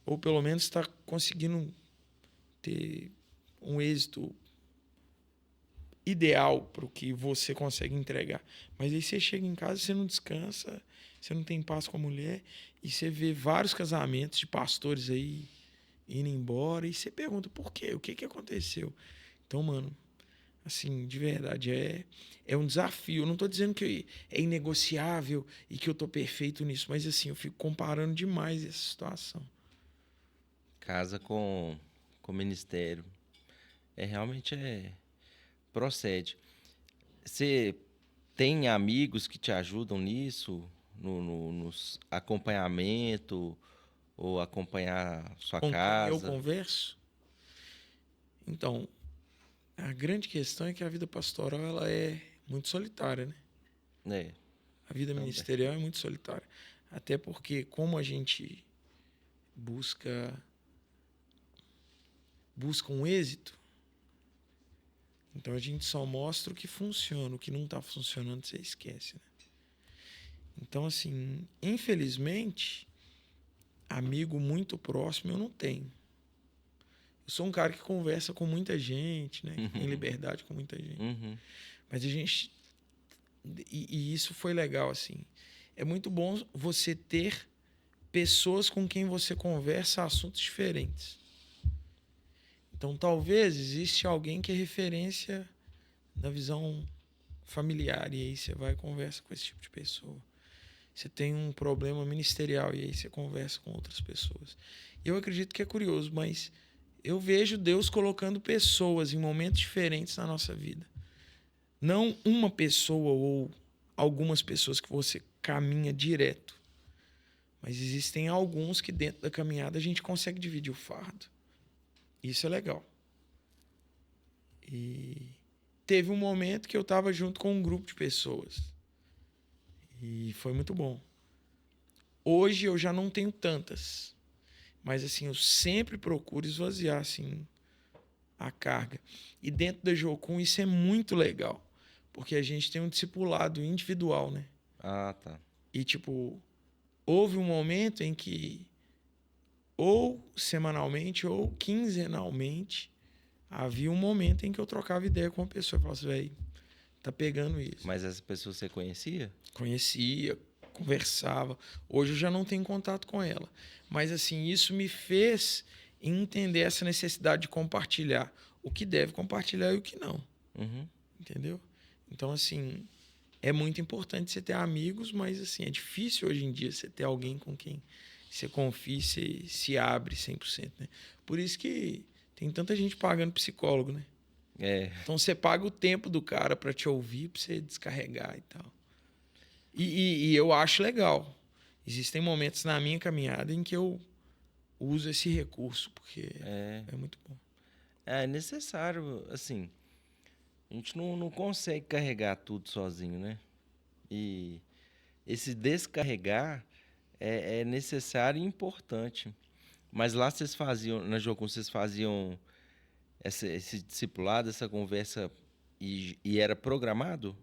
Ou pelo menos está conseguindo ter um êxito ideal para o que você consegue entregar. Mas aí você chega em casa, você não descansa, você não tem paz com a mulher, e você vê vários casamentos de pastores aí indo embora, e você pergunta por quê? O que aconteceu? Então, mano, Assim, de verdade, é um desafio. Eu não estou dizendo que é inegociável e que eu estou perfeito nisso, mas assim, eu fico comparando demais essa situação. Casa com o ministério. Realmente procede. Você tem amigos que te ajudam nisso? Nos acompanhamento ou acompanhar sua Com quem eu casa? converso? Então, a grande questão é que a vida pastoral ela é muito solitária, né? É, A vida também. ministerial é muito solitária. Até porque, como a gente busca um êxito, então a gente só mostra o que funciona, o que não está funcionando você esquece, né? Então, assim, infelizmente, amigo muito próximo eu não tenho. Eu sou um cara que conversa com muita gente, né? Que tem liberdade com muita gente. Uhum. Mas a gente... E isso foi legal, assim. É muito bom você ter pessoas com quem você conversa assuntos diferentes. Então, talvez existe alguém que é referência na visão familiar, e aí você vai e conversa com esse tipo de pessoa. Você tem um problema ministerial, e aí você conversa com outras pessoas. Eu acredito que é curioso, mas eu vejo Deus colocando pessoas em momentos diferentes na nossa vida. Não uma pessoa ou algumas pessoas que você caminha direto, mas existem alguns que dentro da caminhada a gente consegue dividir o fardo. Isso é legal. E teve um momento que eu estava junto com um grupo de pessoas. E foi muito bom. Hoje eu já não tenho tantas. Mas assim, eu sempre procuro esvaziar assim, a carga. E dentro da Jocum isso é muito legal. Porque a gente tem um discipulado individual, né? Ah, tá. E tipo, houve um momento em que ou semanalmente ou quinzenalmente havia um momento em que eu trocava ideia com uma pessoa. Eu falava assim, velho, tá pegando isso. Mas essa pessoa você conhecia? Conhecia, conversava. Hoje eu já não tenho contato com ela. Mas assim, isso me fez entender essa necessidade de compartilhar o que deve compartilhar e o que não. Uhum. Entendeu? Então, assim, é muito importante você ter amigos, mas assim, é difícil hoje em dia você ter alguém com quem você confia e se abre 100%, né? Por isso que tem tanta gente pagando psicólogo, né? É. Então você paga o tempo do cara para te ouvir, para você descarregar e tal. E eu acho legal. Existem momentos na minha caminhada em que eu uso esse recurso, porque é muito bom. É necessário, assim. A gente não consegue carregar tudo sozinho, né? E esse descarregar é necessário e importante. Mas lá vocês faziam, na Jocum, vocês faziam esse discipulado, essa conversa e era programado?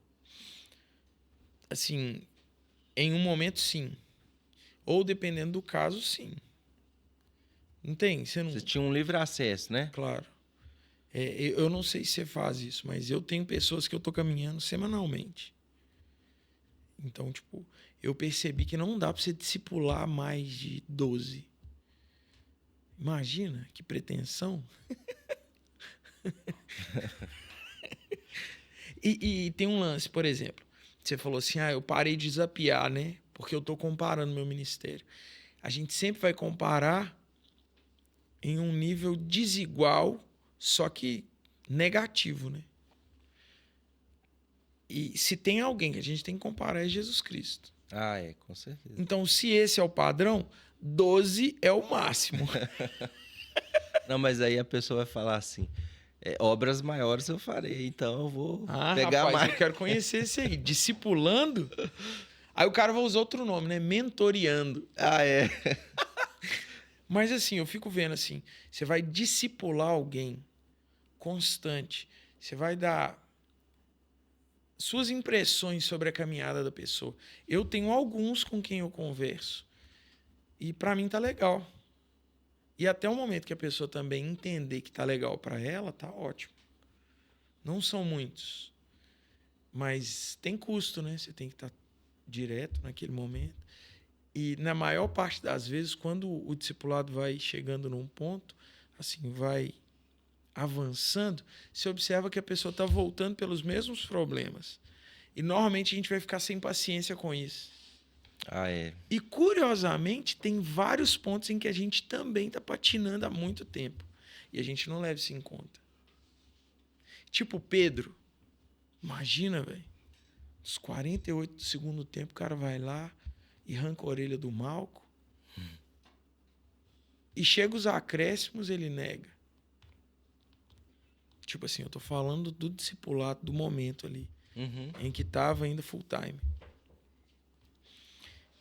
Assim, em um momento, sim. Ou dependendo do caso, sim. Não tem? Você não... Vocês tinham um livre acesso, né? Claro. Eu não sei se você faz isso, mas eu tenho pessoas que eu tô caminhando semanalmente. Então, tipo, eu percebi que não dá pra você discipular mais de 12. Imagina, que pretensão. E tem um lance, por exemplo. Você falou assim, eu parei de desafiar, né? Porque eu tô comparando meu ministério. A gente sempre vai comparar em um nível desigual, só que negativo, né? E se tem alguém que a gente tem que comparar é Jesus Cristo. Ah, com certeza. Então, se esse é o padrão, 12 é o máximo. Não, mas aí a pessoa vai falar assim, obras maiores eu farei, então eu vou pegar rapaz, mais. eu quero conhecer esse aí. Discipulando? Aí o cara vai usar outro nome, né? Mentoreando. Ah, é. Mas assim, eu fico vendo assim, você vai discipular alguém constante, você vai dar suas impressões sobre a caminhada da pessoa. Eu tenho alguns com quem eu converso e para mim tá legal. E até o momento que a pessoa também entender que tá legal para ela, tá ótimo. Não são muitos, mas tem custo, né? Você tem que estar direto naquele momento. E na maior parte das vezes, quando o discipulado vai chegando num ponto, assim, vai avançando, você observa que a pessoa está voltando pelos mesmos problemas. E normalmente a gente vai ficar sem paciência com isso. Ah, é. E curiosamente, tem vários pontos em que a gente também está patinando há muito tempo. E a gente não leva isso em conta. Tipo Pedro. Imagina, velho. Nos 48 do segundo tempo, o cara vai lá e arranca a orelha do Malco. E chega os acréscimos, ele nega. Tipo assim, eu tô falando do discipulado do momento ali, em que tava ainda full time.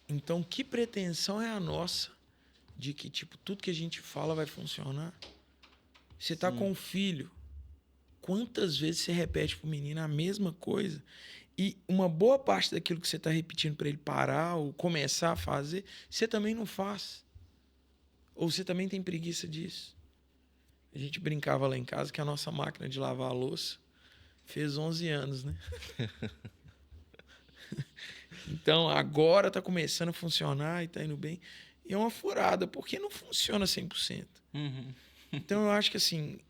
Então, que pretensão é a nossa de que, tipo, tudo que a gente fala vai funcionar? Você tá com um filho, quantas vezes você repete pro menino a mesma coisa? E uma boa parte daquilo que você tá repetindo para ele parar ou começar a fazer, você também não faz. Ou você também tem preguiça disso. A gente brincava lá em casa que a nossa máquina de lavar a louça fez 11 anos, né? Então, agora tá começando a funcionar e tá indo bem. E é uma furada, porque não funciona 100%. Então, eu acho que, assim,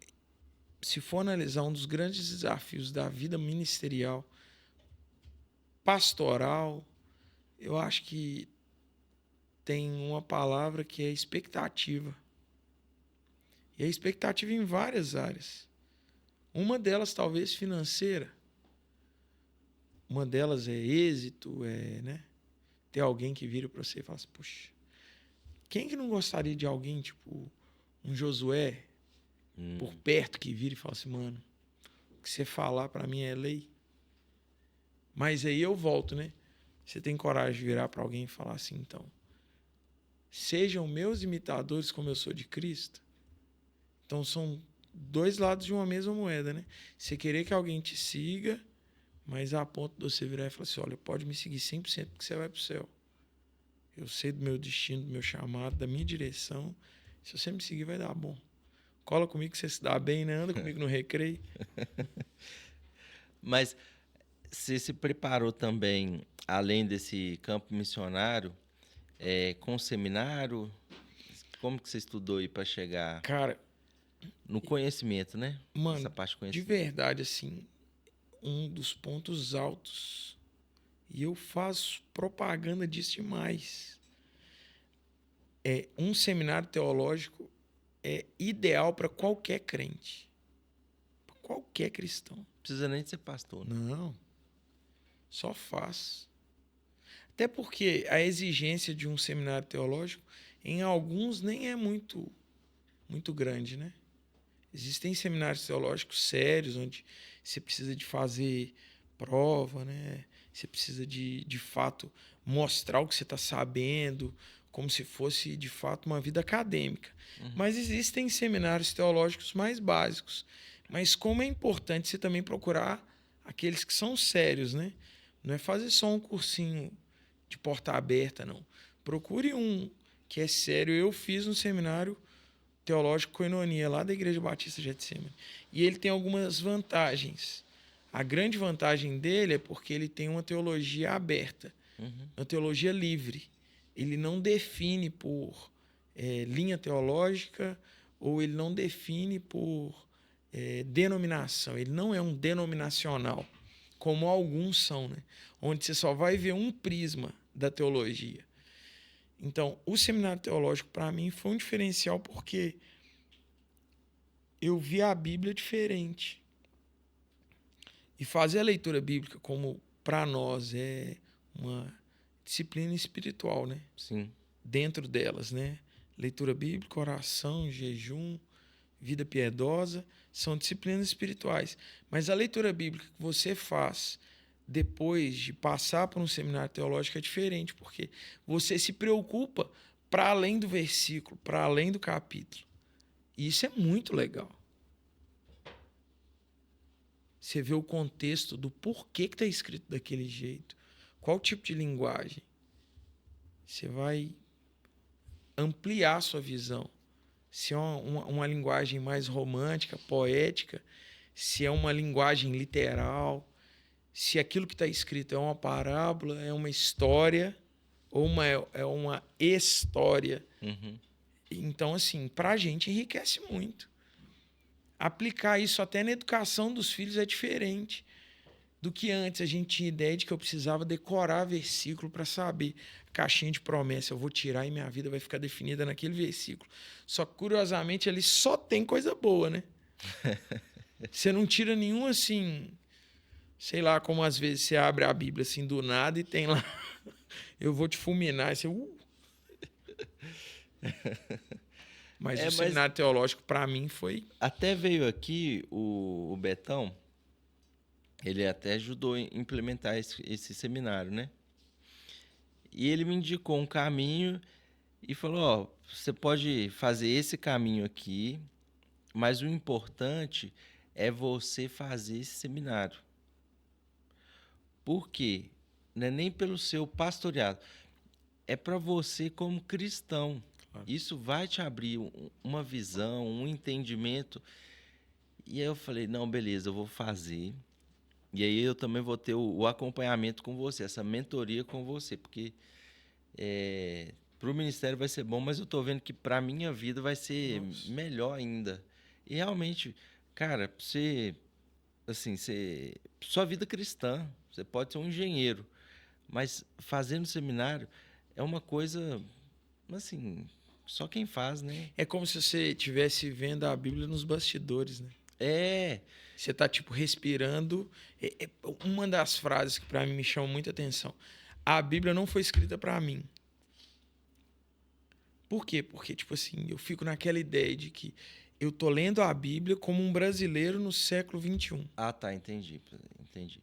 se for analisar um dos grandes desafios da vida ministerial, pastoral, eu acho que tem uma palavra que é expectativa. E a expectativa em várias áreas. Uma delas, talvez, financeira. Uma delas é êxito, né? Ter alguém que vira para você e fala assim, puxa, quem que não gostaria de alguém, tipo, um Josué, por perto, que vira e fala assim, mano, o que você falar para mim é lei. Mas aí eu volto, né? Você tem coragem de virar para alguém e falar assim, então, sejam meus imitadores como eu sou de Cristo? Então, são dois lados de uma mesma moeda, né? Você querer que alguém te siga, mas a ponto de você virar e falar assim, olha, pode me seguir 100% porque você vai pro céu. Eu sei do meu destino, do meu chamado, da minha direção. Se você me seguir, vai dar bom. Cola comigo que você se dá bem, né? Anda comigo no recreio. Mas você se preparou também, além desse campo missionário, com seminário? Como que você estudou aí para chegar Cara, no conhecimento, né? Essa mano, parte de de conhecimento. verdade, assim, um dos pontos altos, e eu faço propaganda disso demais, um seminário teológico é ideal para qualquer crente, para qualquer cristão. Não precisa nem de ser pastor, né? Não, só faz. Até porque a exigência de um seminário teológico, em alguns, nem é muito grande, né? Existem seminários teológicos sérios, onde você precisa de fazer prova, né? Você precisa de fato, mostrar o que você está sabendo, como se fosse, de fato, uma vida acadêmica. Mas existem seminários teológicos mais básicos. Mas como é importante você também procurar aqueles que são sérios, né? Não é fazer só um cursinho de porta aberta, não. Procure um que é sério. Eu fiz um seminário teológico Koinonia, lá da Igreja Batista de Getsemane. E ele tem algumas vantagens. A grande vantagem dele é porque ele tem uma teologia aberta, uma teologia livre. Ele não define por linha teológica ou ele não define por denominação. Ele não é um denominacional, como alguns são, né? Onde você só vai ver um prisma da teologia. Então, o seminário teológico, para mim, foi um diferencial porque eu vi a Bíblia diferente. E fazer a leitura bíblica, como para nós é uma disciplina espiritual, né? Sim. Dentro delas, né? Leitura bíblica, oração, jejum, vida piedosa, são disciplinas espirituais. Mas a leitura bíblica que você faz depois de passar por um seminário teológico é diferente, porque você se preocupa para além do versículo, para além do capítulo. E isso é muito legal. Você vê o contexto do porquê que está escrito daquele jeito, qual tipo de linguagem. Você vai ampliar a sua visão. Se é uma linguagem mais romântica, poética, se é uma linguagem literal, se aquilo que está escrito é uma parábola, é uma história, ou é uma história. Então, assim, para a gente enriquece muito. aplicar isso até na educação dos filhos é diferente do que antes. A gente tinha ideia de que eu precisava decorar versículo para saber. Caixinha de promessa, eu vou tirar e minha vida vai ficar definida naquele versículo. Só que, curiosamente, ali só tem coisa boa, né? Você não tira nenhum assim, sei lá, como às vezes você abre a Bíblia assim do nada e tem lá, eu vou te fulminar. E você, Mas o Mas seminário teológico, para mim, foi. até veio aqui o Betão, ele até ajudou a implementar esse seminário, né? E ele me indicou um caminho e falou, ó, você pode fazer esse caminho aqui, mas o importante é você fazer esse seminário. Por quê? Não é nem pelo seu pastoreado, é para você como cristão. Claro. Isso vai te abrir uma visão, um entendimento. E aí eu falei, não, beleza, eu vou fazer. E aí eu também vou ter o acompanhamento com você, essa mentoria com você, porque para o ministério vai ser bom, mas eu estou vendo que para a minha vida vai ser melhor ainda. E realmente, cara, você, assim, sua vida cristã, você pode ser um engenheiro, mas fazendo seminário é uma coisa, assim, só quem faz, né? É como se você estivesse vendo a Bíblia nos bastidores, né? É, Você tá, tipo, respirando. Uma das frases que para mim me chama muita atenção. A Bíblia não foi escrita para mim. Por quê? Porque, tipo assim, eu fico naquela ideia de que eu tô lendo a Bíblia como um brasileiro no século XXI. ah, tá, entendi, entendi.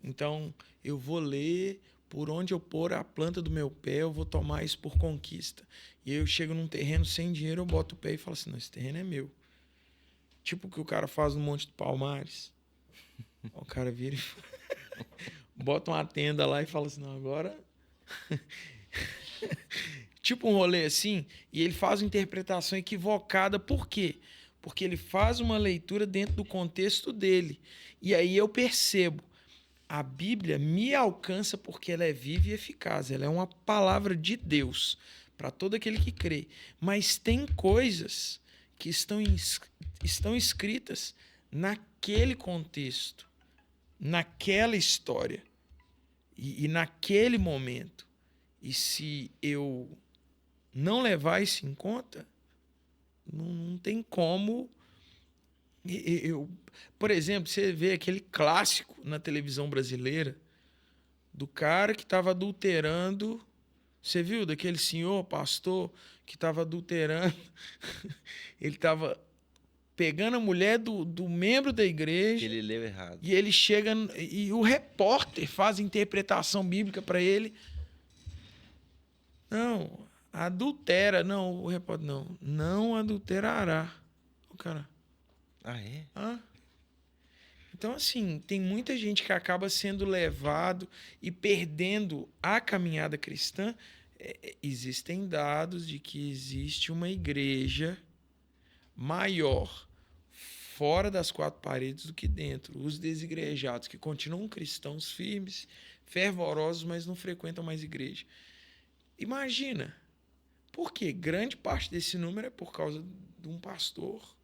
Então, eu vou ler por onde eu pôr a planta do meu pé, eu vou tomar isso por conquista. E aí eu chego num terreno sem dinheiro, eu boto o pé e falo assim, não, esse terreno é meu. Tipo o que o cara faz no Monte do Palmares. O cara vira e bota uma tenda lá e fala assim, não, agora... tipo um rolê assim, e ele faz uma interpretação equivocada. Por quê? Porque ele faz uma leitura dentro do contexto dele. E aí eu percebo, a Bíblia me alcança porque ela é viva e eficaz. Ela é uma palavra de Deus para todo aquele que crê. Mas tem coisas que estão escritas naquele contexto, naquela história e naquele momento. E se eu não levar isso em conta, não tem como. Por exemplo, você vê aquele clássico na televisão brasileira do cara que estava adulterando. Você viu daquele senhor, pastor, que estava adulterando? Ele estava pegando a mulher do membro da igreja. Ele leu errado. E ele chega. E o repórter faz interpretação bíblica para ele. Não, adultera. Não, o repórter, não adulterará. O cara. Ah, é? Ah. Então, assim, tem muita gente que acaba sendo levado e perdendo a caminhada cristã. Existem dados de que existe uma igreja maior fora das quatro paredes do que dentro. Os desigrejados que continuam cristãos firmes, fervorosos, mas não frequentam mais igreja. Imagina, porque grande parte desse número é por causa de um pastor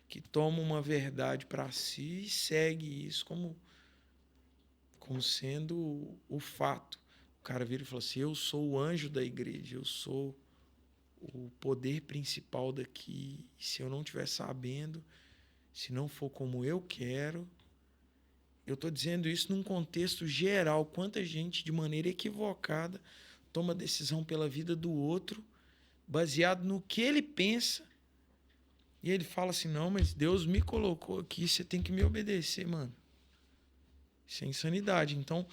que toma uma verdade para si e segue isso como sendo o fato. O cara vira e fala assim, eu sou o anjo da igreja, eu sou o poder principal daqui. E se eu não estiver sabendo, se não for como eu quero... Eu estou dizendo isso num contexto geral. Quanta gente, de maneira equivocada, toma decisão pela vida do outro, baseado no que ele pensa. E ele fala assim, não, mas Deus me colocou aqui, você tem que me obedecer, mano. Isso é insanidade. Então,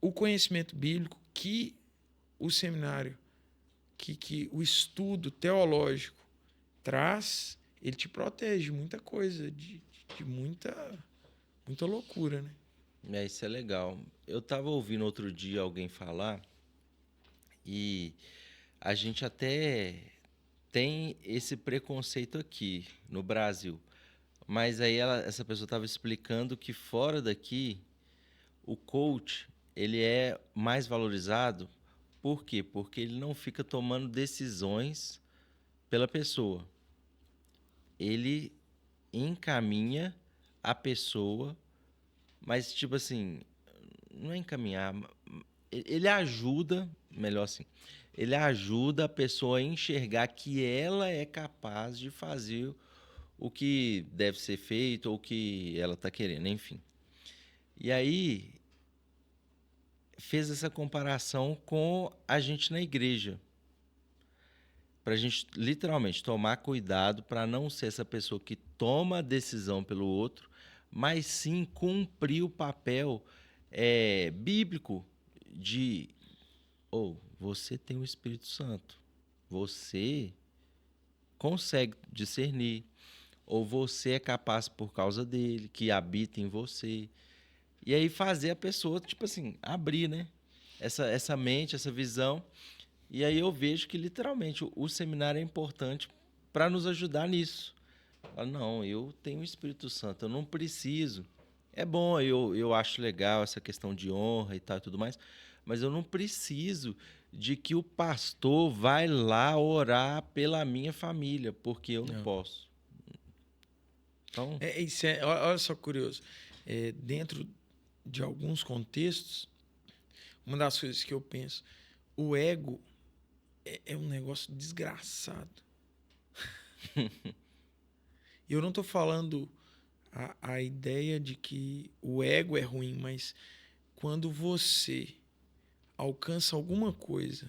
o conhecimento bíblico que o seminário, que o estudo teológico traz, ele te protege de muita coisa, de muita loucura, né? Isso é legal. Eu estava ouvindo outro dia alguém falar e a gente até tem esse preconceito aqui no Brasil. Mas aí essa pessoa estava explicando que fora daqui, o coach, ele é mais valorizado. Por quê? Porque ele não fica tomando decisões pela pessoa. ele encaminha a pessoa, mas, tipo assim, não é encaminhar, ele ajuda, melhor assim, ele ajuda a pessoa a enxergar que ela é capaz de fazer o que deve ser feito ou o que ela está querendo, enfim. E aí fez essa comparação com a gente na igreja, para a gente literalmente tomar cuidado para não ser essa pessoa que toma a decisão pelo outro, mas sim cumprir o papel bíblico de você tem o Espírito Santo, você consegue discernir, ou você é capaz por causa dele, que habita em você. E aí fazer a pessoa, tipo assim, abrir, né? Essa mente, essa visão. E aí eu vejo que literalmente o seminário é importante para nos ajudar nisso. Não, eu tenho o Espírito Santo, eu não preciso. É bom, eu acho legal essa questão de honra e tal e tudo mais, mas eu não preciso de que o pastor vai lá orar pela minha família, porque eu não Não. posso. Então, Olha só que curioso. Dentro de alguns contextos, uma das coisas que eu penso, o ego é um negócio desgraçado. Eu não estou falando a ideia de que o ego é ruim, mas quando você alcança alguma coisa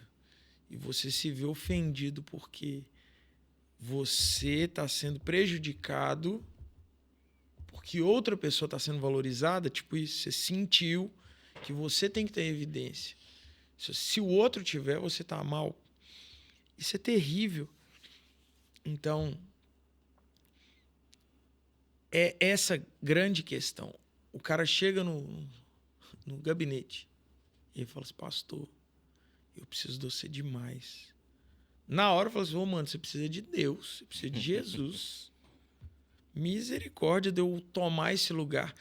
e você se vê ofendido porque você está sendo prejudicado, porque outra pessoa está sendo valorizada, tipo isso, você sentiu que você tem que ter evidência. Se o outro tiver, você está mal. Isso é terrível. Então, é essa grande questão. O cara chega no gabinete e ele fala assim, pastor, eu preciso de você demais. Na hora eu falo assim, mano, você precisa de Deus, você precisa de Jesus. Misericórdia de eu tomar esse lugar.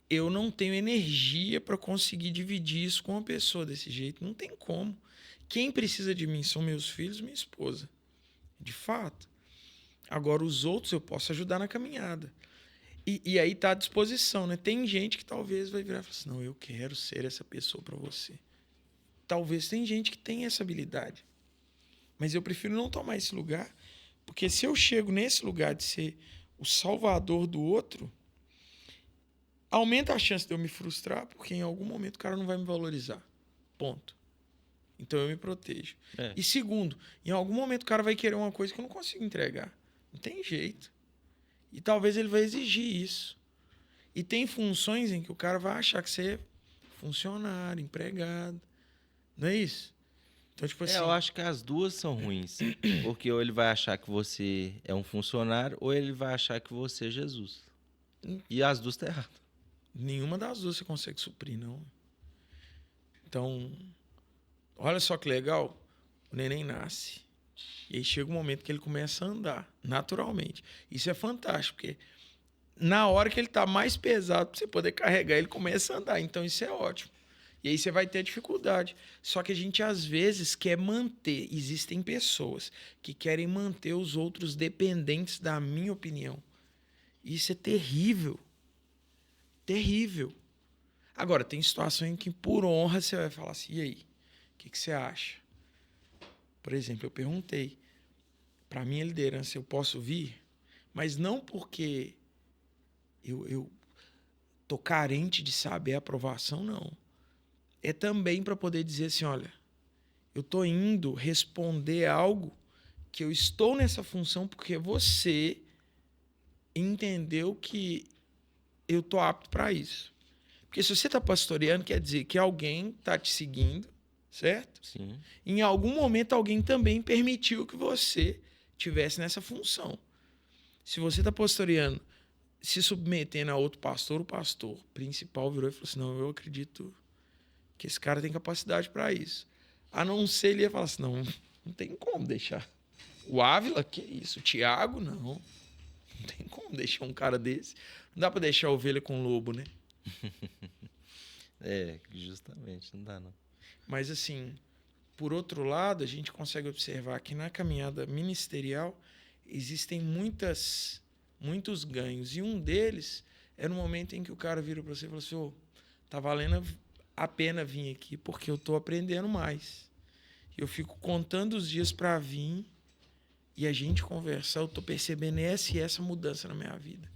Eu não tenho energia para conseguir dividir isso com uma pessoa desse jeito. Não tem como. Quem precisa de mim são meus filhos e minha esposa. De fato. Agora, os outros eu posso ajudar na caminhada. E aí tá à disposição, né? Tem gente que talvez vai virar e falar assim, não, eu quero ser essa pessoa para você. Talvez tem gente que tem essa habilidade. Mas eu prefiro não tomar esse lugar, porque se eu chego nesse lugar de ser o salvador do outro, aumenta a chance de eu me frustrar, porque em algum momento o cara não vai me valorizar. Ponto. Então eu me protejo. É. E segundo, em algum momento o cara vai querer uma coisa que eu não consigo entregar. Não tem jeito. E talvez ele vai exigir isso. E tem funções em que o cara vai achar que você é funcionário, empregado. Não é isso? Então, tipo assim. eu acho que as duas são ruins. Porque ou ele vai achar que você é um funcionário, ou ele vai achar que você é Jesus. E as duas estão erradas. Nenhuma das duas você consegue suprir, não. Então, olha só que legal. O neném nasce. E aí chega um momento que ele começa a andar, naturalmente. Isso é fantástico, porque na hora que ele tá mais pesado para você poder carregar, ele começa a andar. Então isso é ótimo. E aí você vai ter dificuldade. Só que a gente às vezes quer manter. Existem pessoas que querem manter os outros dependentes da minha opinião. Isso é terrível. Terrível. Agora, tem situações em que por honra você vai falar assim, e aí? O que você acha? Por exemplo, eu perguntei, para minha liderança eu posso vir? Mas não porque eu tô carente de saber a aprovação, não. É também para poder dizer assim, olha, eu tô indo responder algo que eu estou nessa função porque você entendeu que eu tô apto para isso. Porque se você tá pastoreando, quer dizer que alguém tá te seguindo, certo? Sim. Em algum momento alguém também permitiu que você tivesse nessa função. Se você está pastoreando, se submetendo a outro pastor, o pastor principal virou e falou assim, não, eu acredito que esse cara tem capacidade para isso. A não ser ele ia falar assim, não tem como deixar. O Ávila, que isso? O Tiago, não. Não tem como deixar um cara desse. Não dá para deixar a ovelha com o lobo, né? Justamente, não dá não. Mas assim, por outro lado, a gente consegue observar que na caminhada ministerial existem muitos ganhos. E um deles é no momento em que o cara vira para você e fala assim, ô, tá valendo a pena vir aqui porque eu tô aprendendo mais. Eu fico contando os dias para vir e a gente conversar, eu tô percebendo essa e essa mudança na minha vida.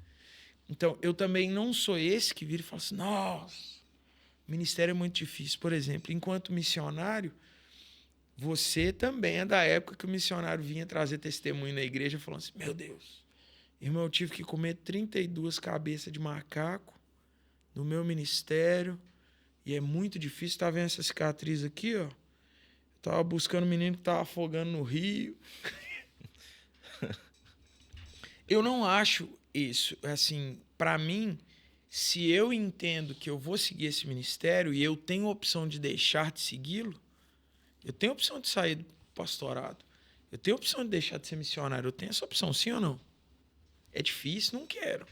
Então, eu também não sou esse que vira e fala assim, nossa, ministério é muito difícil. Por exemplo, enquanto missionário, você também é da época que o missionário vinha trazer testemunho na igreja falando assim, meu Deus, irmão, eu tive que comer 32 cabeças de macaco no meu ministério e é muito difícil. Tá vendo essa cicatriz aqui, ó? Eu tava buscando um menino que tava afogando no rio. Eu não acho isso, assim, para mim, se eu entendo que eu vou seguir esse ministério e eu tenho a opção de deixar de segui-lo, eu tenho a opção de sair do pastorado, eu tenho a opção de deixar de ser missionário, eu tenho essa opção, sim ou não? É difícil, não quero.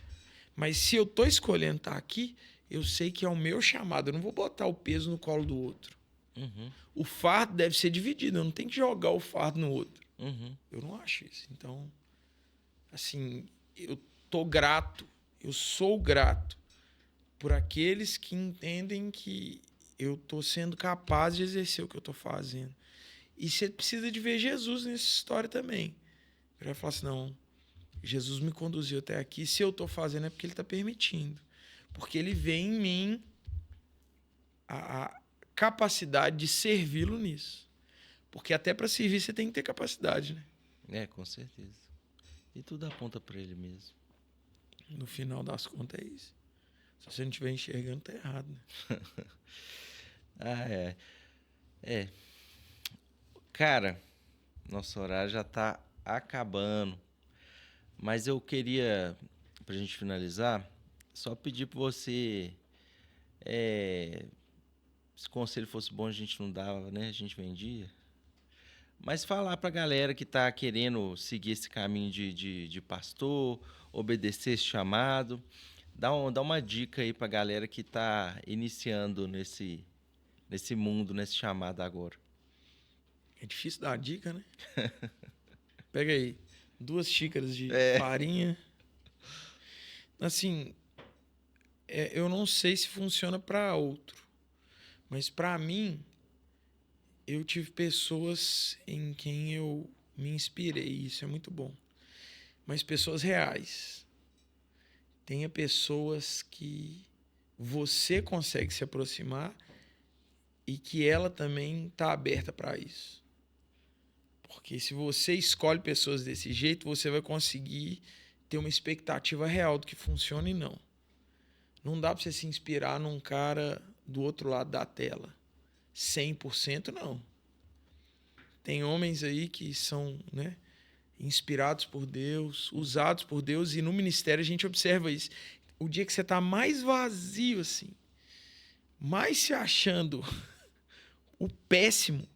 Mas se eu tô escolhendo estar aqui, eu sei que é o meu chamado, eu não vou botar o peso no colo do outro. Uhum. O fardo deve ser dividido, eu não tenho que jogar o fardo no outro. Uhum. Eu não acho isso. Então, assim, eu tô grato, eu sou grato por aqueles que entendem que eu tô sendo capaz de exercer o que eu tô fazendo. E você precisa de ver Jesus nessa história também. Ele vai falar assim, não, Jesus me conduziu até aqui, se eu tô fazendo é porque ele tá permitindo. Porque ele vê em mim a capacidade de servi-lo nisso. Porque até para servir você tem que ter capacidade, né? É, com certeza. E tudo aponta para ele mesmo. No final das contas é isso. Se você não estiver enxergando, tá errado, né? Ah, é. É. Cara, nosso horário já tá acabando. Mas eu queria, pra gente finalizar, só pedir pra você. Se o conselho fosse bom, a gente não dava, né? A gente vendia. Mas falar pra galera que tá querendo seguir esse caminho de pastor, obedecer esse chamado. Dá uma dica aí pra galera que tá iniciando nesse mundo, nesse chamado agora. É difícil dar uma dica, né? Pega aí 2 xícaras de É. farinha. Assim, eu não sei se funciona para outro, mas para mim, eu tive pessoas em quem eu me inspirei. Isso é muito bom. Mas pessoas reais. Tenha pessoas que você consegue se aproximar e que ela também está aberta para isso. Porque se você escolhe pessoas desse jeito, você vai conseguir ter uma expectativa real do que funciona e não. Não dá para você se inspirar num cara do outro lado da tela. 100% não. Tem homens aí que são, né, inspirados por Deus, usados por Deus, e no ministério a gente observa isso. O dia que você está mais vazio, assim, mais se achando o péssimo,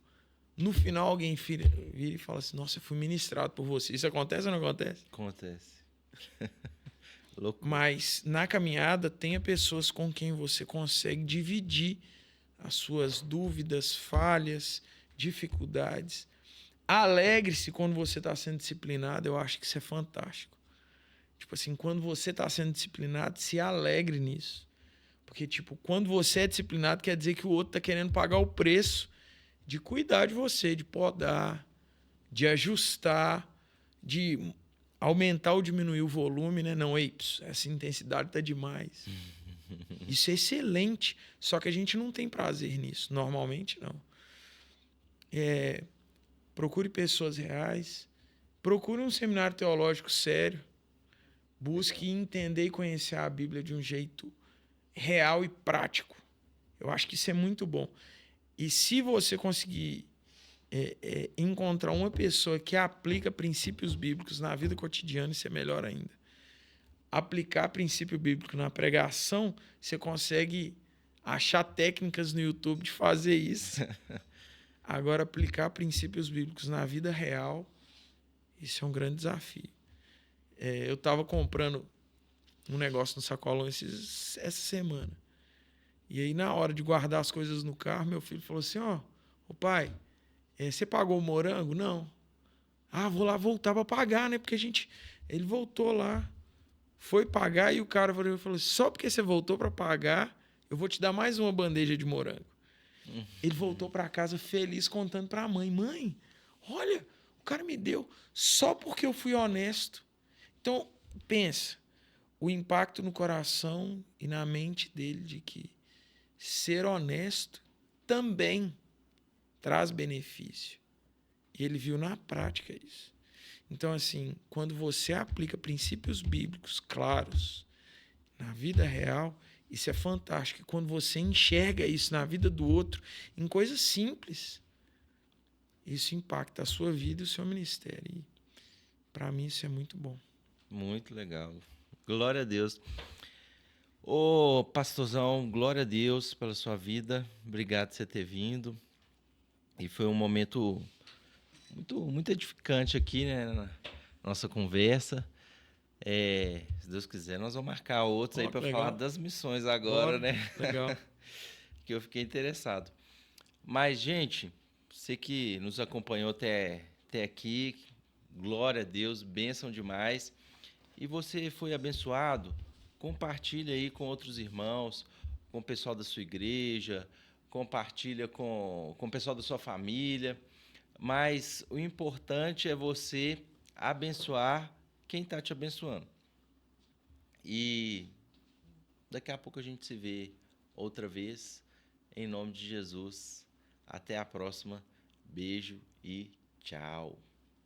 no final alguém vira e fala assim, nossa, eu fui ministrado por você. Isso acontece ou não acontece? Acontece. Louco. Mas na caminhada tenha pessoas com quem você consegue dividir as suas dúvidas, falhas, dificuldades. Alegre-se quando você está sendo disciplinado, eu acho que isso é fantástico. Tipo assim, quando você está sendo disciplinado, se alegre nisso. Porque, tipo, quando você é disciplinado, quer dizer que o outro está querendo pagar o preço de cuidar de você, de podar, de ajustar, de aumentar ou diminuir o volume, né? Não, essa intensidade tá demais. Isso é excelente, só que a gente não tem prazer nisso, normalmente não. Procure pessoas reais, procure um seminário teológico sério, busque entender e conhecer a Bíblia de um jeito real e prático. Eu acho que isso é muito bom. E se você conseguir encontrar uma pessoa que aplica princípios bíblicos na vida cotidiana, isso é melhor ainda. Aplicar princípio bíblico na pregação, você consegue achar técnicas no YouTube de fazer isso. Agora, aplicar princípios bíblicos na vida real, isso é um grande desafio. Eu estava comprando um negócio no sacolão essa semana. E aí, na hora de guardar as coisas no carro, meu filho falou assim, ô pai, você pagou o morango? Não. Ah, vou lá voltar para pagar, né? Porque ele voltou lá, foi pagar e o cara falou assim, só porque você voltou para pagar, eu vou te dar mais uma bandeja de morango. Ele voltou para casa feliz contando para a mãe, mãe, olha, o cara me deu só porque eu fui honesto. Então, pensa, o impacto no coração e na mente dele de que ser honesto também traz benefício. E ele viu na prática isso. Então, assim, quando você aplica princípios bíblicos claros na vida real, isso é fantástico. E quando você enxerga isso na vida do outro, em coisas simples, isso impacta a sua vida e o seu ministério. E, para mim, isso é muito bom. Muito legal. Glória a Deus. Ô, pastorzão, glória a Deus pela sua vida. Obrigado por você ter vindo. E foi um momento muito edificante aqui, né, na nossa conversa. Se Deus quiser, nós vamos marcar outros aí Ó, para falar legal. das missões agora, Bora. né? Legal. Que eu fiquei interessado. Mas, gente, você que nos acompanhou até aqui, glória a Deus, bênção demais. E você foi abençoado, compartilha aí com outros irmãos, com o pessoal da sua igreja, compartilha com o pessoal da sua família. Mas o importante é você abençoar quem está te abençoando. E daqui a pouco a gente se vê outra vez. Em nome de Jesus. Até a próxima. Beijo e tchau.